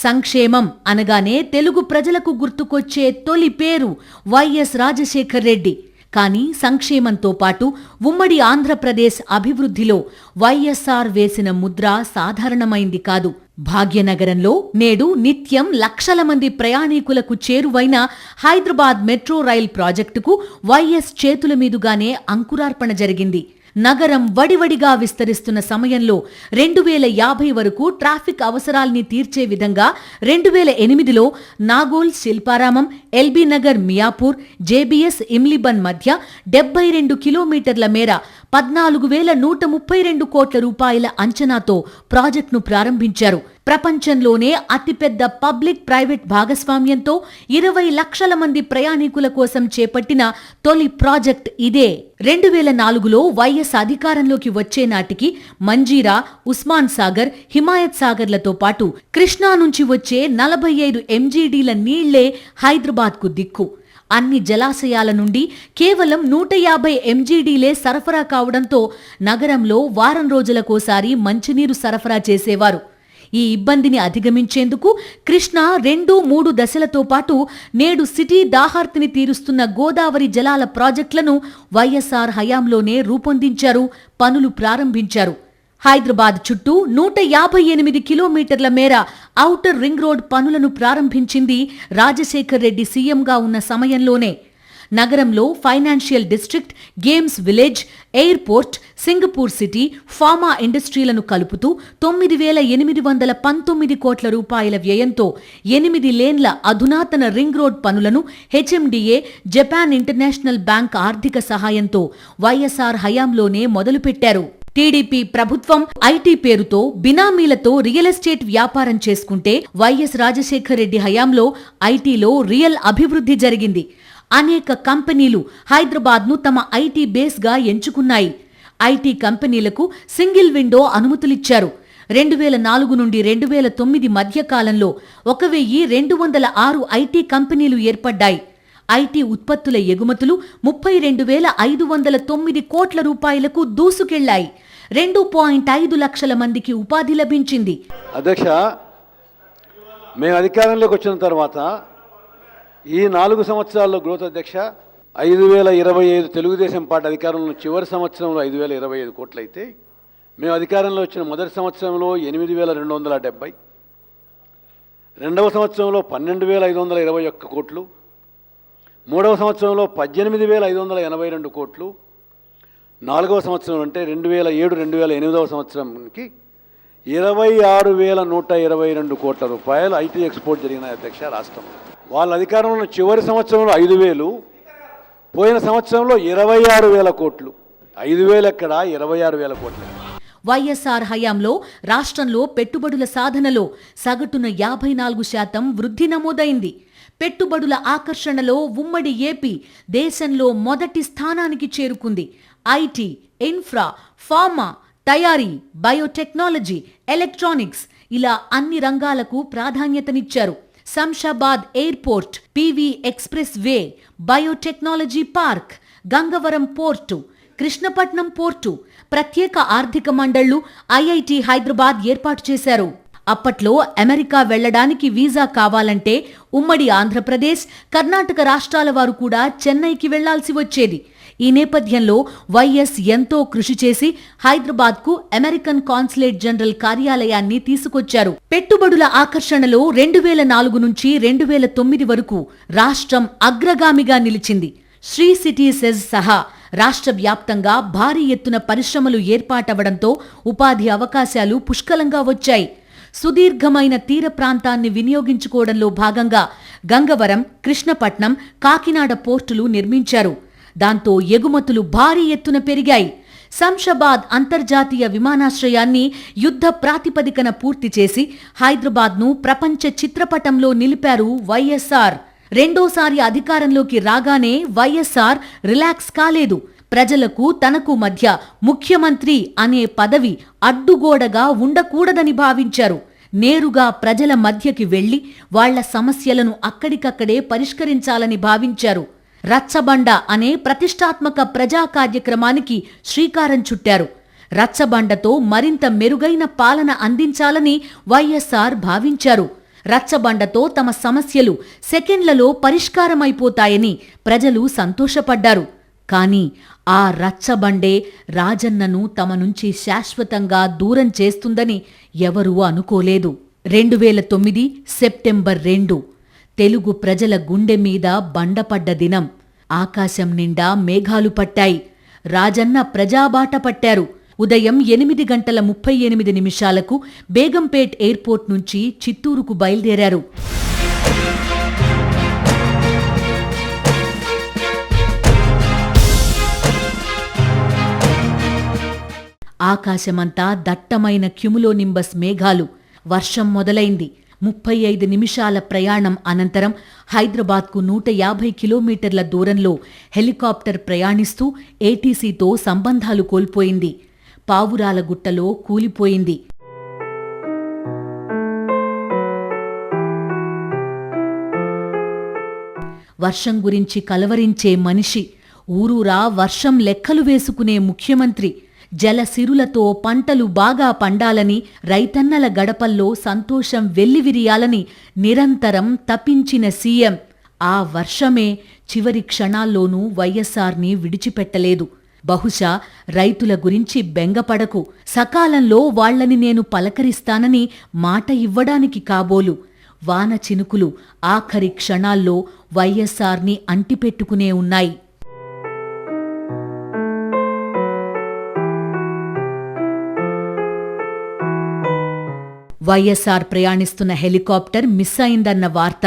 సంక్షేమం అనగానే తెలుగు ప్రజలకు గుర్తుకొచ్చే తొలి పేరు వైఎస్ రాజశేఖర్ రెడ్డి. కానీ సంక్షేమంతో పాటు ఉమ్మడి ఆంధ్రప్రదేశ్ అభివృద్ధిలో వైఎస్ఆర్ వేసిన ముద్ర సాధారణమైంది కాదు. భాగ్యనగరంలో నేడు నిత్యం లక్షల మంది ప్రయాణికులకు చేరువైన హైదరాబాద్ మెట్రో రైల్ ప్రాజెక్టుకు వైఎస్ చేతుల మీదుగానే అంకురార్పణ జరిగింది. నగరం వడివడిగా విస్తరిస్తున్న సమయంలో 2050 వరకు ట్రాఫిక్ అవసరాల్ని తీర్చే విధంగా 2008లో నాగోల్ శిల్పారామం, ఎల్బీ నగర్ మియాపూర్, జేబీఎస్ ఇమ్లిబన్ మధ్య 72 కిలోమీటర్ల మేర 14,132 కోట్ల రూపాయల అంచనాతో ప్రాజెక్టును ప్రారంభించారు. ప్రపంచంలోనే అతిపెద్ద పబ్లిక్ ప్రైవేట్ భాగస్వామ్యంతో 20 లక్షల మంది ప్రయాణికుల కోసం చేపట్టిన తొలి ప్రాజెక్ట్ ఇదే. 2004లో వైఎస్ అధికారంలోకి వచ్చే నాటికి మంజీరా, ఉస్మాన్ సాగర్, హిమాయత్ సాగర్లతో పాటు కృష్ణా నుంచి వచ్చే 45 ఎంజీడీల నీళ్లే హైదరాబాద్కు దిక్కు. అన్ని జలాశయాల నుండి కేవలం 150 ఎంజీడీలే సరఫరా కావడంతో నగరంలో వారం రోజులకోసారి మంచినీరు సరఫరా చేసేవారు. ఈ ఇబ్బందిని అధిగమించేందుకు కృష్ణా 2-3 దశలతో పాటు నేడు సిటీ దాహార్తిని తీరుస్తున్న గోదావరి జలాల ప్రాజెక్టులను వైఎస్ఆర్ హయాంలోనే రూపొందించారు, పనులు ప్రారంభించారు. హైదరాబాద్ చుట్టూ 158 కిలోమీటర్ల మేర ఔటర్ రింగ్ రోడ్ పనులను ప్రారంభించింది రాజశేఖర్ రెడ్డి సీఎంగా ఉన్న సమయంలోనే. నగరంలో financial district, games village, airport, Singapore city, pharma ఇండస్ట్రీలను కలుపుతూ 9,819 కోట్ల రూపాయల వ్యయంతో 8 లేన్ల అధునాతన రింగ్ రోడ్ పనులను హెచ్ఎండిఏ, జపాన్ ఇంటర్నేషనల్ బ్యాంక్ ఆర్థిక సహాయంతో వైఎస్ఆర్ హయాంలోనే మొదలుపెట్టారు. టీడీపీ ప్రభుత్వం ఐటీ పేరుతో బినామీలతో రియల్ ఎస్టేట్ వ్యాపారం చేసుకుంటే వైఎస్ రాజశేఖర్ రెడ్డి హయాంలో ఐటీలో రియల్ అభివృద్ధి జరిగింది. అనేక కంపెనీలు హైదరాబాద్ను తమ ఐటీ బేస్గా ఎంచుకున్నాయి. ఐటీ కంపెనీలకు సింగిల్ విండో అనుమతులిచ్చారు. 2004 నుండి 2009 మధ్య కాలంలో 1,206 ఐటీ కంపెనీలు ఏర్పడ్డాయి. ఐటీ ఉత్పత్తుల ఎగుమతులు 32,509 కోట్ల రూపాయలకు దూసుకెళ్లాయి. 2.5 లక్షల మందికి ఉపాధి లభించింది. అధ్యక్ష, మేము అధికారంలోకి వచ్చిన తర్వాత ఈ 4 సంవత్సరాల్లో గ్రోత్ అధ్యక్ష 5,025 తెలుగుదేశం పార్టీ అధికారంలో చివరి సంవత్సరంలో 5,025 కోట్లు అయితే, మేము అధికారంలో వచ్చిన మొదటి సంవత్సరంలో 8,270, రెండవ సంవత్సరంలో 12,521 కోట్లు, మూడవ సంవత్సరంలో 18,582 కోట్లు, నాలుగవ సంవత్సరం అంటే 2007-2008 సంవత్సరంకి 26,122 కోట్ల రూపాయలు ఐటీ ఎక్స్పోర్ట్ జరిగిన అధ్యక్ష రాష్ట్రం. వాళ్ళ అధికారంలో చివరి సంవత్సరంలో 5,000, పోయిన సంవత్సరంలో 26,000 కోట్లు. 5,000 ఎక్కడ, 26,000 కోట్లు. వైఎస్ఆర్ హయాంలో రాష్ట్రంలో పెట్టుబడుల సాధనలో సగటున 54% వృద్ధి నమోదైంది. పెట్టుబడుల ఆకర్షణలో ఉమ్మడి ఏపీ దేశంలో మొదటి స్థానానికి చేరుకుంది. ఐటీ, ఇన్ఫ్రా, ఫార్మా, తయారీ, బయోటెక్నాలజీ, ఎలక్ట్రానిక్స్ ఇలా అన్ని రంగాలకు ప్రాధాన్యతనిచ్చారు. Shamshabad airport, PV expressway, biotechnology park, Gangavaram port, Krishnapatnam port, ప్రత్యేక ఆర్థిక మండళ్లు, ఐఐటి హైదరాబాద్ ఏర్పాటు చేశారు. అప్పట్లో అమెరికా వెళ్లడానికి వీసా కావాలంటే ఉమ్మడి ఆంధ్రప్రదేశ్, కర్ణాటక రాష్ట్రాల వారు కూడా చెన్నైకి వెళ్లాల్సి వచ్చేది. ఈ నేపథ్యంలో వైఎస్ ఎంతో కృషి చేసి హైదరాబాద్కు అమెరికన్ కాన్సులేట్ జనరల్ కార్యాలయాన్ని తీసుకొచ్చారు. పెట్టుబడుల ఆకర్షణలో 2004 నుంచి 2009 వరకు రాష్ట్రం అగ్రగామిగా నిలిచింది. శ్రీ సిటీ సెజ్ సహా రాష్ట్ర వ్యాప్తంగా భారీ ఎత్తున పరిశ్రమలు ఏర్పాటవడంతో ఉపాధి అవకాశాలు పుష్కలంగా వచ్చాయి. సుదీర్ఘమైన తీర ప్రాంతాన్ని వినియోగించుకోవడంలో భాగంగా గంగవరం, కృష్ణపట్నం, కాకినాడ పోర్టులు నిర్మించారు. దాంతో ఎగుమతులు భారీ ఎత్తున పెరిగాయి. శంషాబాద్ అంతర్జాతీయ విమానాశ్రయాన్ని యుద్ధ ప్రాతిపదికన పూర్తి చేసి హైదరాబాద్ను ప్రపంచ చిత్రపటంలో నిలిపారు వైఎస్ఆర్. రెండోసారి అధికారంలోకి రాగానే వైఎస్ఆర్ రిలాక్స్ కాలేదు. ప్రజలకు తనకు మధ్య ముఖ్యమంత్రి అనే పదవి అడ్డుగోడగా ఉండకూడదని భావించారు. నేరుగా ప్రజల మధ్యకి వెళ్లి వాళ్ల సమస్యలను అక్కడికక్కడే పరిష్కరించాలని భావించారు. రచ్చబండ అనే ప్రతిష్టాత్మక ప్రజా కార్యక్రమానికి శ్రీకారం చుట్టారు. రచ్చబండతో మరింత మెరుగైన పాలన అందించాలని వైఎస్ఆర్ భావించారు. రచ్చబండతో తమ సమస్యలు సెకండ్లలో పరిష్కారమైపోతాయని ప్రజలు సంతోషపడ్డారు. కానీ ఆ రచ్చబండే రాజన్నను తమ నుంచి శాశ్వతంగా దూరం చేస్తుందని ఎవరూ అనుకోలేదు. 2009 సెప్టెంబర్ 2 తెలుగు ప్రజల గుండె మీద బండపడ్డ దినం. ఆకాశం నిండా మేఘాలు పట్టాయి. రాజన్న ప్రజాబాట పట్టారు. ఉదయం 8:38 బేగంపేట్ ఎయిర్పోర్ట్ నుంచి చిత్తూరుకు బయలుదేరారు. ఆకాశమంతా దట్టమైన క్యుములోనింబస్ మేఘాలు. వర్షం మొదలైంది. 35 నిమిషాల ప్రయాణం అనంతరం హైదరాబాద్కు 150 కిలోమీటర్ల దూరంలో హెలికాప్టర్ ప్రయాణిస్తూ ఏటీసీతో సంబంధాలు కోల్పోయింది. పావురాల గుట్టలో కూలిపోయింది. వర్షం గురించి కలవరించే మనిషి, ఊరూరా వర్షం లెక్కలు వేసుకునే ముఖ్యమంత్రి, జలసిరులతో పంటలు బాగా పండాలని, రైతన్నల గడపల్లో సంతోషం వెల్లివిరియాలని నిరంతరం తపించిన సీఎం. ఆ వర్షమే చివరి క్షణాల్లోనూ వైఎస్ఆర్ని విడిచిపెట్టలేదు. బహుశా రైతుల గురించి బెంగపడకు, సకాలంలో వాళ్లని నేను పలకరిస్తానని మాట ఇవ్వడానికి కాబోలు. వాన చినుకులు ఆఖరి క్షణాల్లో వైఎస్ఆర్ని అంటిపెట్టుకునే ఉన్నాయి. వైఎస్ఆర్ ప్రయాణిస్తున్న హెలికాప్టర్ మిస్ అయిందన్న వార్త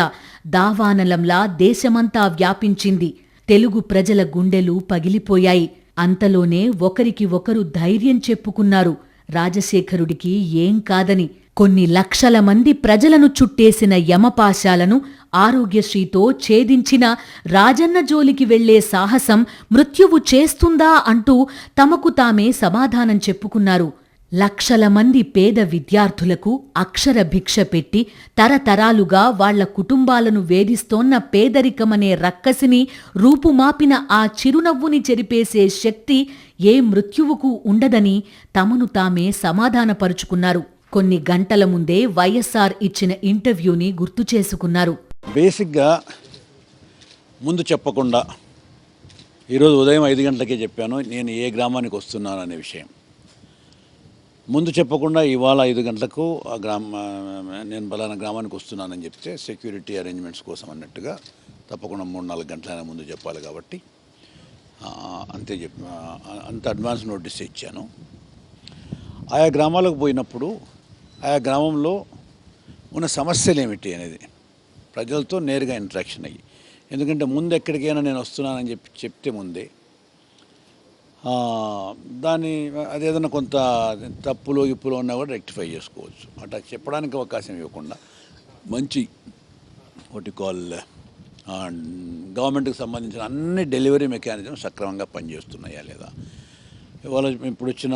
దావానలంలా దేశమంతా వ్యాపించింది. తెలుగు ప్రజల గుండెలు పగిలిపోయాయి. అంతలోనే ఒకరికి ఒకరు ధైర్యం చెప్పుకున్నారు. రాజశేఖరుడికి ఏం కాదని. కొన్ని లక్షల మంది ప్రజలను చుట్టేసిన యమపాశాలను ఆరోగ్యశ్రీతో ఛేదించిన రాజన్న జోలికి వెళ్లే సాహసం మృత్యువు చేస్తుందా అంటూ తమకు తామే సమాధానం చెప్పుకున్నారు. లక్షల మంది పేద విద్యార్థులకు అక్షర భిక్ష పెట్టి తరతరాలుగా వాళ్ల కుటుంబాలను వేధిస్తోన్న పేదరికమనే రక్కసిని రూపుమాపిన ఆ చిరునవ్వుని చెరిపేసే శక్తి ఏ మృత్యువుకు ఉండదని తమను తామే సమాధానపరుచుకున్నారు. కొన్ని గంటల ముందే వైఎస్ఆర్ ఇచ్చిన ఇంటర్వ్యూని గుర్తు చేసుకున్నారు. బేసిక్గా ముందు చెప్పకుండా ఈరోజు ఉదయం 5 గంటలకే చెప్పాను నేను ఏ గ్రామానికి వస్తున్నాను అనే విషయం. ముందు చెప్పకుండా ఇవాళ 5 గంటలకు నేను బలానా గ్రామానికి వస్తున్నానని చెప్తే సెక్యూరిటీ అరేంజ్మెంట్స్ కోసం అన్నట్టుగా తప్పకుండా 3-4 గంటలైనా ముందు చెప్పాలి కాబట్టి అంత అడ్వాన్స్ నోటీస్ ఇచ్చాను. ఆయా గ్రామాలకు పోయినప్పుడు ఆయా గ్రామంలో ఉన్న సమస్యలు ఏమిటి అనేది ప్రజలతో నేరుగా ఇంటరాక్షన్ అయ్యి, ఎందుకంటే ముందు ఎక్కడికైనా నేను వస్తున్నానని చెప్తే ముందే దాన్ని అదేదన్నా కొంత తప్పులో ఇప్పులో ఉన్నా కూడా రెక్టిఫై చేసుకోవచ్చు. అట్లా చెప్పడానికి అవకాశం ఇవ్వకుండా మంచి గవర్నమెంట్కి సంబంధించిన అన్ని డెలివరీ మెకానిజం సక్రమంగా పనిచేస్తున్నాయా లేదా, ఇవాళ ఇప్పుడు వచ్చిన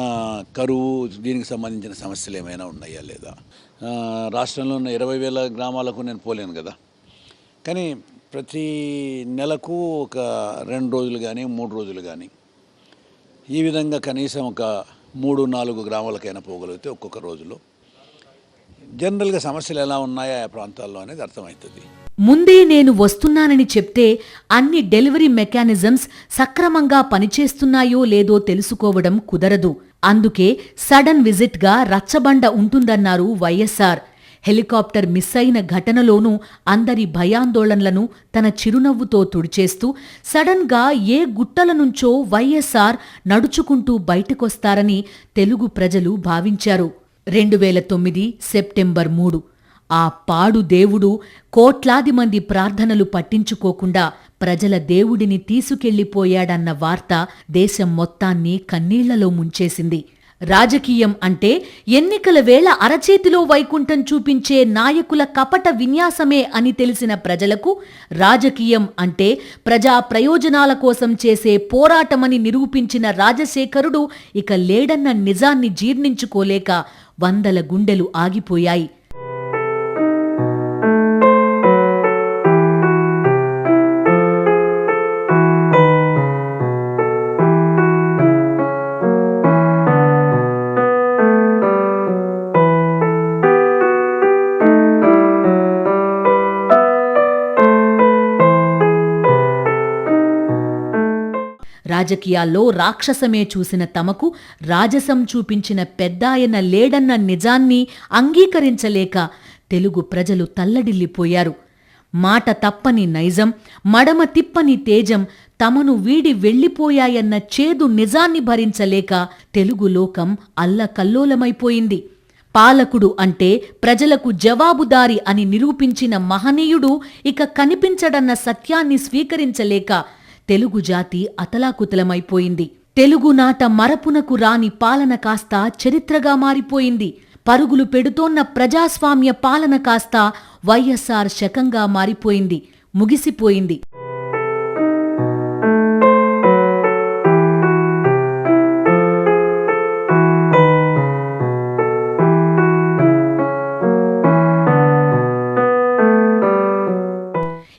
కరువు దీనికి సంబంధించిన సమస్యలు ఏమైనా ఉన్నాయా లేదా, రాష్ట్రంలో ఉన్న 20,000 గ్రామాలకు నేను పోలేను కదా, కానీ ప్రతి నెలకు ఒక 2 రోజులు కానీ 3 రోజులు కానీ ఈ విధంగా కనీసం ఒక 3-4 గ్రామాలకైనా పోగలిగితే ఒక్కొక్క రోజులో జనరల్గా సమస్యలు ఎలా ఉన్నాయో ఆ ప్రాంతాల్లో అనేది అర్థమవుతుంది. ముందే నేను వస్తున్నానని చెప్తే అన్ని డెలివరీ మెకానిజమ్స్ సక్రమంగా పనిచేస్తున్నాయో లేదో తెలుసుకోవడం కుదరదు. అందుకే సడన్ విజిట్గా రచ్చబండ ఉంటుందన్నారు వైఎస్ఆర్. హెలికాప్టర్ మిస్ అయిన ఘటనలోనూ అందరి భయాందోళనలను తన చిరునవ్వుతో తుడిచేస్తూ సడన్గా ఏ గుట్టల నుంచో వైఎస్ఆర్ నడుచుకుంటూ బయటకొస్తారని తెలుగు ప్రజలు భావించారు. 2009 సెప్టెంబర్ 3 ఆ పాడు దేవుడు కోట్లాది మంది ప్రార్థనలు పట్టించుకోకుండా ప్రజల దేవుడిని తీసుకెళ్లిపోయాడన్న వార్త దేశం మొత్తాన్ని కన్నీళ్లలో ముంచేసింది. రాజకీయం అంటే ఎన్నికల వేళ అరచేతిలో వైకుంఠం చూపించే నాయకుల కపట విన్యాసమే అని తెలిసిన ప్రజలకు రాజకీయం అంటే ప్రజా ప్రయోజనాల కోసం చేసే పోరాటమని నిరూపించిన రాజశేఖరుడు ఇక లేడన్న నిజాన్ని జీర్ణించుకోలేక వందల గుండెలు ఆగిపోయాయి. రాజకీయాల్లో రాక్షసమే చూసిన తమకు రాజసం చూపించిన పెద్దాయన లేడన్న నిజాన్ని అంగీకరించలేక తెలుగు ప్రజలు తల్లడిల్లిపోయారు. మాట తప్పని నైజం, మడమ తిప్పని తేజం తమను వీడి వెళ్లిపోయాయన్న చేదు నిజాన్ని భరించలేక తెలుగు లోకం అల్లకల్లోలమైపోయింది. పాలకుడు అంటే ప్రజలకు జవాబుదారి అని నిరూపించిన మహనీయుడు ఇక కనిపించడన్న సత్యాన్ని స్వీకరించలేక తెలుగు జాతి అతలాకుతలమైపోయింది. తెలుగునాట మరపునకు రాని పాలన కాస్త చరిత్రగా మారిపోయింది. పరుగులు పెడుతోన్న ప్రజాస్వామ్య పాలన కాస్త వైఎస్ఆర్ శకంగా మారిపోయింది, ముగిసిపోయింది.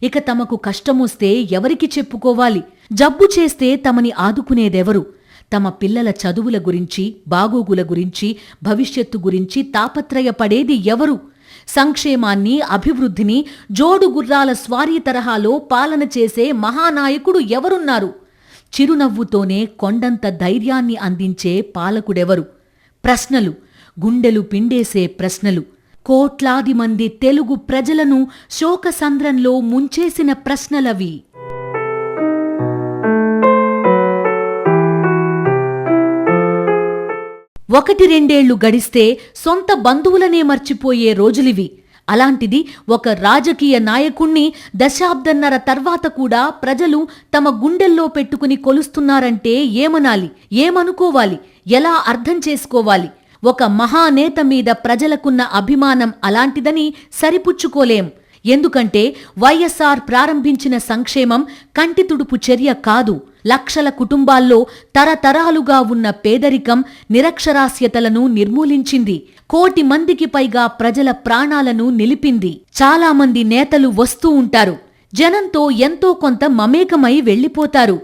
ఇక తమకు కష్టమొస్తే ఎవరికి చెప్పుకోవాలి? జబ్బు చేస్తే తమని ఆదుకునేదెవరు? తమ పిల్లల చదువుల గురించి, బాగోగుల గురించి, భవిష్యత్తు గురించి తాపత్రయపడేది ఎవరు? సంక్షేమాన్ని, అభివృద్ధిని జోడు గుర్రాల స్వారీ తరహాలో పాలన చేసే మహానాయకుడు ఎవరున్నారు? చిరునవ్వుతోనే కొండంత ధైర్యాన్ని అందించే పాలకుడెవరు? ప్రశ్నలు, గుండెలు పిండేసే ప్రశ్నలు. కోట్లాది మంది తెలుగు ప్రజలను శోకసంద్రంలో ముంచేసిన ప్రశ్నలవి. ఒకటి రెండేళ్లు గడిస్తే సొంత బంధువులనే మర్చిపోయే రోజులివి. అలాంటిది ఒక రాజకీయ నాయకుణ్ణి దశాబ్దన్నర తర్వాత కూడా ప్రజలు తమ గుండెల్లో పెట్టుకుని కొలుస్తున్నారంటే ఏమనాలి? ఏమనుకోవాలి? ఎలా అర్థం చేసుకోవాలి? ఒక మహానేత మీద ప్రజలకున్న అభిమానం అలాంటిదని సరిపుచ్చుకోలేం. ఎందుకంటే వైఎస్ఆర్ ప్రారంభించిన సంక్షేమం కంటితుడుపు చర్య కాదు. లక్షల కుటుంబాల్లో తరతరాలుగా ఉన్న పేదరికం, నిరక్షరాస్యతలను నిర్మూలించింది. 1 కోటి మందికి పైగా ప్రజల ప్రాణాలను నిలిపింది. చాలా మంది నేతలు వస్తూ ఉంటారు, జనంతో ఎంతో కొంత మమేకమై వెళ్లిపోతారు.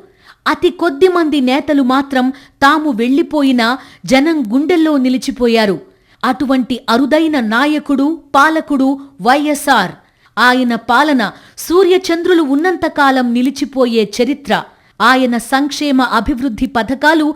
అతి కొద్ది మంది నేతలు మాత్రం తాము వెళ్లిపోయినా జనం గుండెల్లో నిలిచిపోయారు. అటువంటి అరుదైన నాయకుడు, పాలకుడు వైఎస్ఆర్. ఆయన పాలన సూర్యచంద్రులు ఉన్నంతకాలం నిలిచిపోయే చరిత్ర. ఆయన సంక్షేమ అభివృద్ధి పథకాలు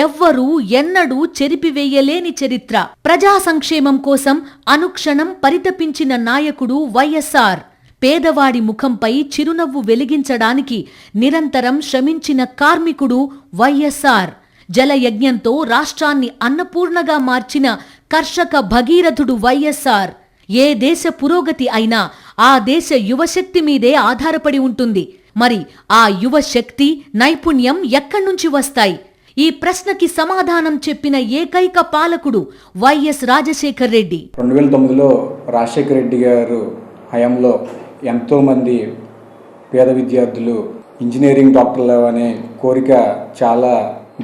ఎవ్వరూ ఎన్నడూ చెరిపివేయలేని చరిత్ర. ప్రజా సంక్షేమం కోసం అనుక్షణం పరితపించిన నాయకుడు వైఎస్ఆర్. పేదవాడి ముఖంపై చిరునవ్వు వెలిగించడానికి నిరంతరం శ్రమించిన కార్మికుడు వైఎస్ఆర్. జలయజ్ఞంతో రాష్ట్రాన్ని అన్నపూర్ణగా మార్చిన కర్షక భగీరథుడు వైఎస్ఆర్. ఏ దేశ పురోగతి అయినా ఆ దేశ యువశక్తి మీదే ఆధారపడి ఉంటుంది. మరి ఆ యువశక్తి, నైపుణ్యం ఎక్కడ్నుంచి వస్తాయి? ఈ ప్రశ్నకి సమాధానం చెప్పిన ఏకైక పాలకుడు వైఎస్ రాజశేఖర్ రెడ్డి. 2009లో రాజశేఖర్ రెడ్డి గారు హయాంలో ఎంతోమంది పేద విద్యార్థులు ఇంజనీరింగ్ డాక్టర్లు అనే కోరిక చాలా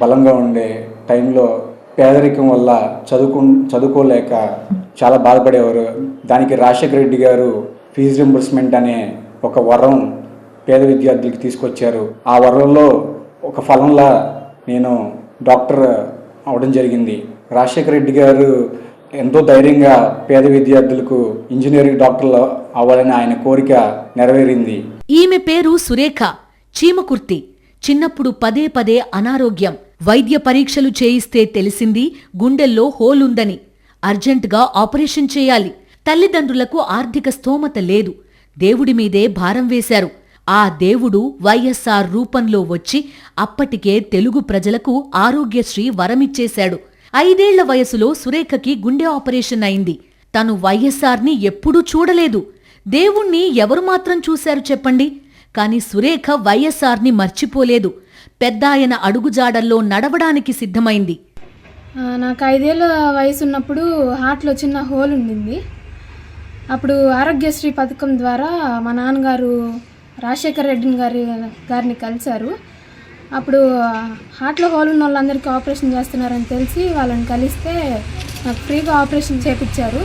బలంగా ఉండే టైంలో పేదరికం వల్ల చదువుకోలేక చాలా బాధపడేవారు. దానికి రాజశేఖర రెడ్డి గారు ఫీజు రింబర్స్మెంట్ అనే ఒక వరం పేద విద్యార్థులకి తీసుకొచ్చారు. ఆ వరంలో ఒక ఫలంలా నేను డాక్టర్ అవడం జరిగింది. రాజశేఖర రెడ్డి గారు ఎంతో ధైర్యంగా పేద విద్యార్థులకు ఇంజనీరింగ్ డాక్టర్లు అవ్వాలని ఆయన కోరిక నెరవేరింది. ఈమె పేరు సురేఖ, చీమకుర్తి. చిన్నప్పుడు పదే పదే అనారోగ్యం. వైద్య పరీక్షలు చేయిస్తే తెలిసింది గుండెల్లో హోలుందని. అర్జెంటుగా ఆపరేషన్ చేయాలి. తల్లిదండ్రులకు ఆర్థిక స్తోమత లేదు. దేవుడి మీదే భారం వేశారు. ఆ దేవుడు వైఎస్ఆర్ రూపంలో వచ్చి అప్పటికే తెలుగు ప్రజలకు ఆరోగ్యశ్రీ వరమిచ్చేశాడు. 5 ఏళ్ల వయసులో సురేఖకి గుండె ఆపరేషన్ అయింది. తను వైఎస్ఆర్ని ఎప్పుడూ చూడలేదు. దేవుణ్ణి ఎవరు మాత్రం చూశారు చెప్పండి? కాని సురేఖ వైఎస్ఆర్ని మర్చిపోలేదు. పెద్దాయన అడుగుజాడల్లో నడవడానికి సిద్ధమైంది. నాకు 5 ఏళ్ళ వయసు ఉన్నప్పుడు హార్ట్లో చిన్న హోల్ ఉండింది. అప్పుడు ఆరోగ్యశ్రీ పథకం ద్వారా మా నాన్నగారు రాజశేఖర్ రెడ్డి గారిని కలిశారు. అప్పుడు హార్ట్లో హోల్ ఉన్న వాళ్ళందరికీ ఆపరేషన్ చేస్తున్నారని తెలిసి వాళ్ళని కలిస్తే నాకు ఫ్రీగా ఆపరేషన్ చేయించారు.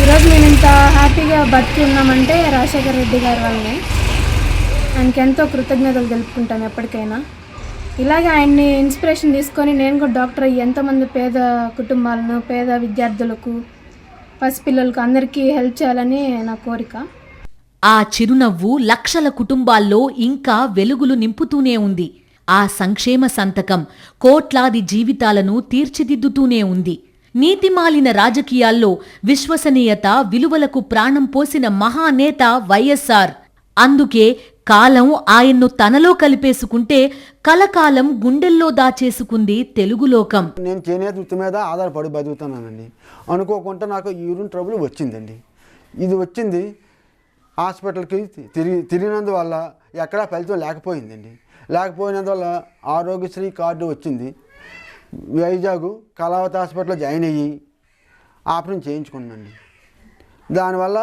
ఈరోజు నేను ఇంత హ్యాపీగా బతికి ఉన్నామంటే రాజశేఖర్ రెడ్డి గారి వల్లనే. ఆయనకి ఎంతో కృతజ్ఞతలు తెలుపుకుంటాను ఎప్పటికైనా. ఇలాగే ఆయన్ని ఇన్స్పిరేషన్ తీసుకొని నేను కూడా డాక్టర్ అయ్యి ఎంతోమంది పేద కుటుంబాలను, పేద విద్యార్థులకు, పసిపిల్లలకు అందరికీ హెల్ప్ చేయాలని నా కోరిక. ఆ చిరునవ్వు లక్షల కుటుంబాల్లో ఇంకా వెలుగులు నింపుతూనే ఉంది. ఆ సంక్షేమ సంతకం కోట్లాది జీవితాలను తీర్చిదిద్దుతూనే ఉంది. నీతిమాలిన రాజకీయాల్లో విశ్వసనీయత, విలువలకు ప్రాణం పోసిన మహానేత వైఎస్ఆర్. అందుకే కాలం ఆయన్ను తనలో కలిపేసుకుంటే కలకాలం గుండెల్లో దాచేసుకుంది తెలుగులోకం. నేను చేనేత వృత్తి మీద ఆధారపడి బతుకుతున్నానండి. అనుకోకుండా నాకు యూరిన్ ట్రబుల్ వచ్చిందండి. ఇది వచ్చింది హాస్పిటల్కి తిరిగినందువల్ల ఎక్కడా ఫలితం లేకపోయిందండి. లేకపోయినందువల్ల ఆరోగ్యశ్రీ కార్డు వచ్చింది. వైజాగ్ కళావతి హాస్పిటల్లో జాయిన్ అయ్యి ఆపరేషన్ చేయించుకున్నానండి. దానివల్ల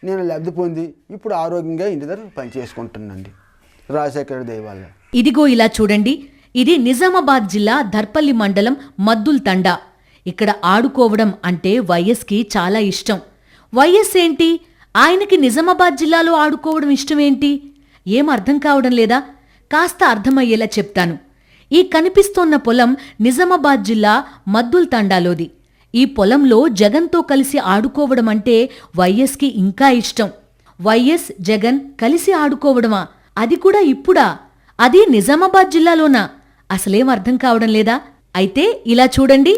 నేను లబ్ధి పొంది ఇప్పుడు ఆరోగ్యంగా ఇంటి దగ్గర పనిచేసుకుంటున్నానండి రాజశేఖర దయ వల్ల. ఇదిగో ఇలా చూడండి. ఇది నిజామాబాద్ జిల్లా ధర్పల్లి మండలం మద్దుల్ తండా. ఇక్కడ ఆడుకోవడం అంటే వైఎస్కి చాలా ఇష్టం. వైఎస్ ఏంటి, ఆయనకి నిజామాబాద్ జిల్లాలో ఆడుకోవడం ఇష్టమేంటి? ఏం అర్థం కావడం లేదా? కాస్త అర్థమయ్యేలా చెప్తాను. ఈ కనిపిస్తోన్న పొలం నిజామాబాద్ జిల్లా మద్దుల్ తండాలోది. ఈ పొలంలో జగన్తో కలిసి ఆడుకోవడం అంటే వైఎస్కి ఇంకా ఇష్టం. వైఎస్, జగన్ కలిసి ఆడుకోవడమా? అది కూడా ఇప్పుడా? అది నిజామాబాద్ జిల్లాలోనా? అసలేం అర్థం కావడం లేదా? అయితే ఇలా చూడండి.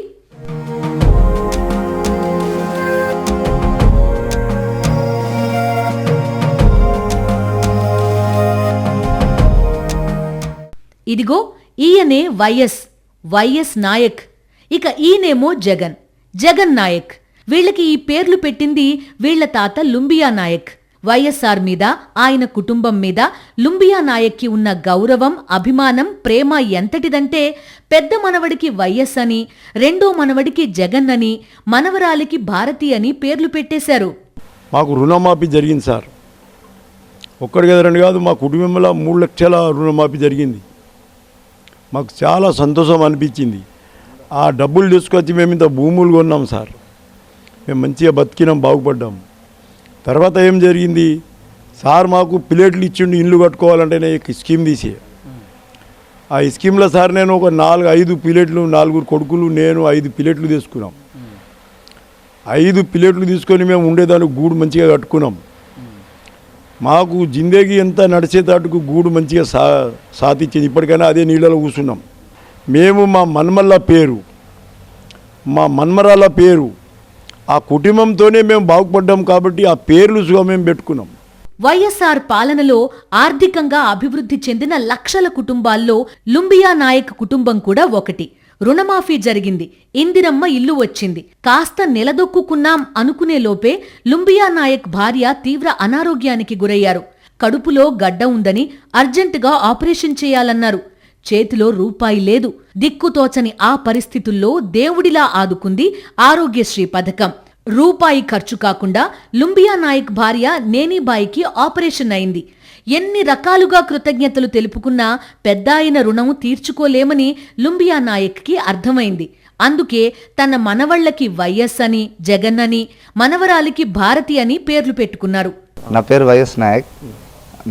ఇదిగో ఈయనే వైఎస్ నాయక్. ఇక ఈయనేమో జగన్ నాయక్. వీళ్ళకి ఈ పేర్లు పెట్టింది వీళ్ల తాత లుంబియా నాయక్. వైఎస్ఆర్ మీద, ఆయన కుటుంబం మీద లుంబియా నాయక్కి ఉన్న గౌరవం, అభిమానం, ప్రేమ ఎంతటిదంటే పెద్ద మనవడికి వైఎస్ అని, రెండో మనవడికి జగన్ అని, మనవరాలికి భారతి అని పేర్లు పెట్టేశారు. మాకు రుణమాఫీ జరిగింది సార్. ఒక్కడి కదా రెండు కాదు, మా కుటుంబంలో 3 లక్షల రుణమాఫీ జరిగింది. మాకు చాలా సంతోషం అనిపించింది. ఆ డబ్బులు తీసుకొచ్చి మేము ఇంత భూములు కొన్నాం సార్. మేము మంచిగా బతికినాం, బాగుపడ్డాం. తర్వాత ఏం జరిగింది సార్, మాకు ప్లేట్లు ఇచ్చిండు ఇల్లు కట్టుకోవాలంటే నేను స్కీమ్ తీసి, ఆ స్కీమ్లో సార్ నేను ఒక 4-5 ప్లేట్లు, 4 కొడుకులు, నేను 5 ప్లేట్లు తీసుకున్నాం. 5 ప్లేట్లు తీసుకొని మేము ఉండేదానికి గూడు మంచిగా కట్టుకున్నాం. మాకు జిందగీ ఎంత నడిచేటట్టుకు గూడు మంచిగా సాధించింది. ఇప్పటికైనా అదే నీళ్ళలో కూర్చున్నాం. మేము మా మన్మరాల పేరు ఆ కుటుంబంతోనే మేము బాగుపడ్డాం కాబట్టి ఆ పేర్లు మేము పెట్టుకున్నాం. వైఎస్ఆర్ పాలనలో ఆర్థికంగా అభివృద్ధి చెందిన లక్షల కుటుంబాల్లో లుంబియా నాయక్ కుటుంబం కూడా ఒకటి. రుణమాఫీ జరిగింది, ఇందిరమ్మ ఇల్లు వచ్చింది. కాస్త నిలదొక్కుకున్నాం అనుకునే లోపే లుంబియా నాయక్ భార్య తీవ్ర అనారోగ్యానికి గురయ్యారు. కడుపులో గడ్డ ఉందని అర్జెంటుగా ఆపరేషన్ చేయాలన్నారు. చేతిలో రూపాయి లేదు. దిక్కుతోచని ఆ పరిస్థితుల్లో దేవుడిలా ఆదుకుంది ఆరోగ్యశ్రీ పథకం. రూపాయి ఖర్చు కాకుండా లుంబియా నాయక్ భార్య నేనీబాయికి ఆపరేషన్ అయింది. ఎన్ని రకాలుగా కృతజ్ఞతలు తెలుపుకున్నా పెద్దాయన రుణం తీర్చుకోలేమని లుంబియా నాయక్కి అర్థమైంది. అందుకే తన మనవళ్లకి వైఎస్ అని, జగన్ అని, మనవరాలికి భారతి అని పేర్లు పెట్టుకున్నారు. నా పేరు వైఎస్ నాయక్.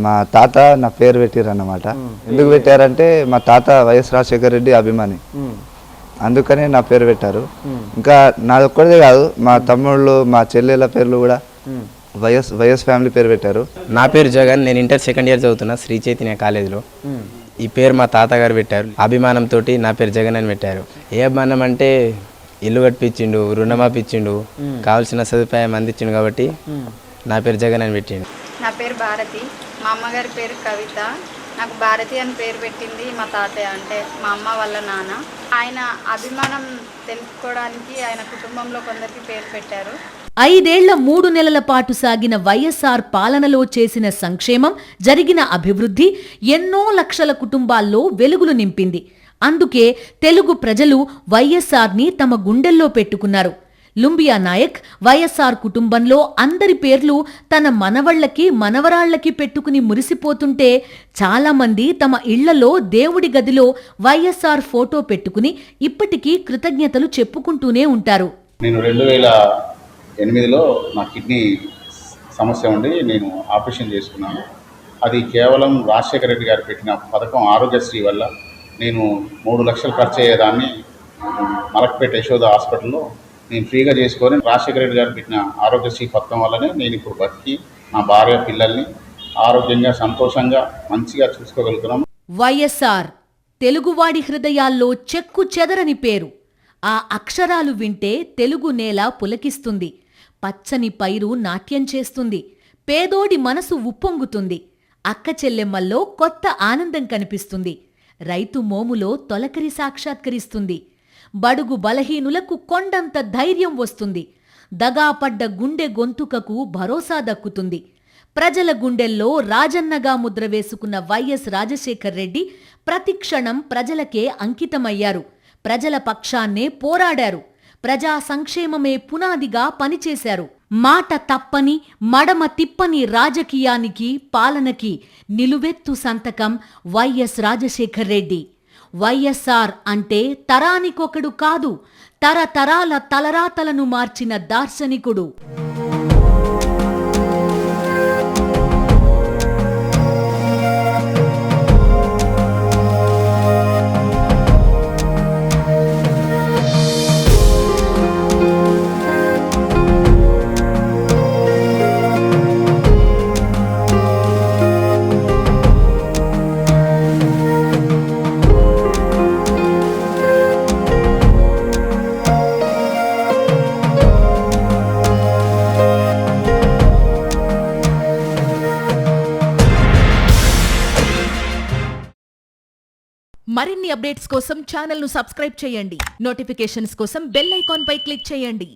మా తాత నా పేరు పెట్టారన్నమాట. ఎందుకు పెట్టారంటే మా తాత వైఎస్ రాజశేఖర రెడ్డి అభిమాని, అందుకని నా పేరు పెట్టారు. ఇంకా నాది ఒక్కడే కాదు, మా తమ్ముళ్ళు, మా చెల్లెల పేర్లు కూడా వైఎస్ ఫ్యామిలీ పేరు పెట్టారు. నా పేరు జగన్, నేను ఇంటర్ సెకండ్ ఇయర్ చదువుతున్నా శ్రీ చైతన్య కాలేజీలో. ఈ పేరు మా తాతగారు పెట్టారు. అభిమానంతో నా పేరు జగన్ అని పెట్టారు. ఏ అభిమానం అంటే ఇల్లు కట్టించిండు, రుణమాఫీ ఇచ్చిండు, కావాల్సిన సదుపాయం అందించిండు కాబట్టి నా పేరు జగన్ అని పెట్టిండు. నా పేరు భారతి, మా అమ్మగారి పేరు కవిత. నాకు భారతి అని పేరు పెట్టింది మా తాతయ్య, అంటే మా అమ్మ వాళ్ళ నాన్న. ఆయన అభిమానం తెలుసుకోవడానికి ఆయన కుటుంబంలో కొందరికి పేరు పెట్టారు. 5 ఏళ్ల 3 నెలల పాటు సాగిన వైఎస్ఆర్ పాలనలో చేసిన సంక్షేమం, జరిగిన అభివృద్ధి ఎన్నో లక్షల కుటుంబాల్లో వెలుగులు నింపింది. అందుకే తెలుగు ప్రజలు వైఎస్ఆర్ని తమ గుండెల్లో పెట్టుకున్నారు. లుంబియా నాయక్ వైఎస్ఆర్ కుటుంబంలో అందరి పేర్లు తన మనవళ్లకి మనవరాళ్లకి పెట్టుకుని మురిసిపోతుంటే చాలామంది తమ ఇళ్లలో దేవుడి గదిలో వైఎస్ఆర్ ఫోటో పెట్టుకుని ఇప్పటికీ కృతజ్ఞతలు చెప్పుకుంటూనే ఉంటారు. నేను 2008లో నా కిడ్నీ సమస్య ఉండి నేను ఆపరేషన్ చేసుకున్నాను. అది కేవలం రాజశేఖర రెడ్డి గారు పెట్టిన పథకం ఆరోగ్యశ్రీ వల్ల నేను 3 లక్షలు ఖర్చు అయ్యేదాన్ని మలక్పేట యశోద హాస్పిటల్లో నేను ఫ్రీగా చేసుకొని రాజశేఖర రెడ్డి గారు పెట్టిన ఆరోగ్యశ్రీ పథకం వల్లనే నేను ఇప్పుడు బతికి నా భార్య పిల్లల్ని ఆరోగ్యంగా సంతోషంగా మంచిగా చూసుకోగలుగుతున్నాం. వైఎస్ఆర్ తెలుగువాడి హృదయాల్లో చెక్కు చెదరని పేరు. ఆ అక్షరాలు వింటే తెలుగు నేల పులకిస్తుంది. పచ్చని పైరు నాట్యం చేస్తుంది. పేదోడి మనసు ఉప్పొంగుతుంది. అక్క చెల్లెమ్మల్లో కొత్త ఆనందం కనిపిస్తుంది. రైతు మోములో తొలకరి సాక్షాత్కరిస్తుంది. బడుగు బలహీనులకు కొండంత ధైర్యం వస్తుంది. దగాపడ్డ గుండె గొంతుకకు భరోసా దక్కుతుంది. ప్రజల గుండెల్లో రాజన్నగా ముద్ర వేసుకున్న వైఎస్ రాజశేఖర్ రెడ్డి ప్రతిక్షణం ప్రజలకే అంకితమయ్యారు. ప్రజల పక్షాన్నే పోరాడారు. ప్రజా సంక్షేమమే పునాదిగా పనిచేశారు. మాట తప్పని మడమ తిప్పని రాజకీయానికి, పాలనకి నిలువెత్తు సంతకం వైఎస్ రాజశేఖర్ రెడ్డి. వైఎస్ఆర్ అంటే తరానికొకడు కాదు, తరతరాల తలరాతలను మార్చిన దార్శనికుడు. మరిన్ని అప్డేట్స్ కోసం ఛానల్ను సబ్స్క్రైబ్ చేయండి. నోటిఫికేషన్స్ కోసం బెల్ ఐకాన్ పై క్లిక్ చేయండి.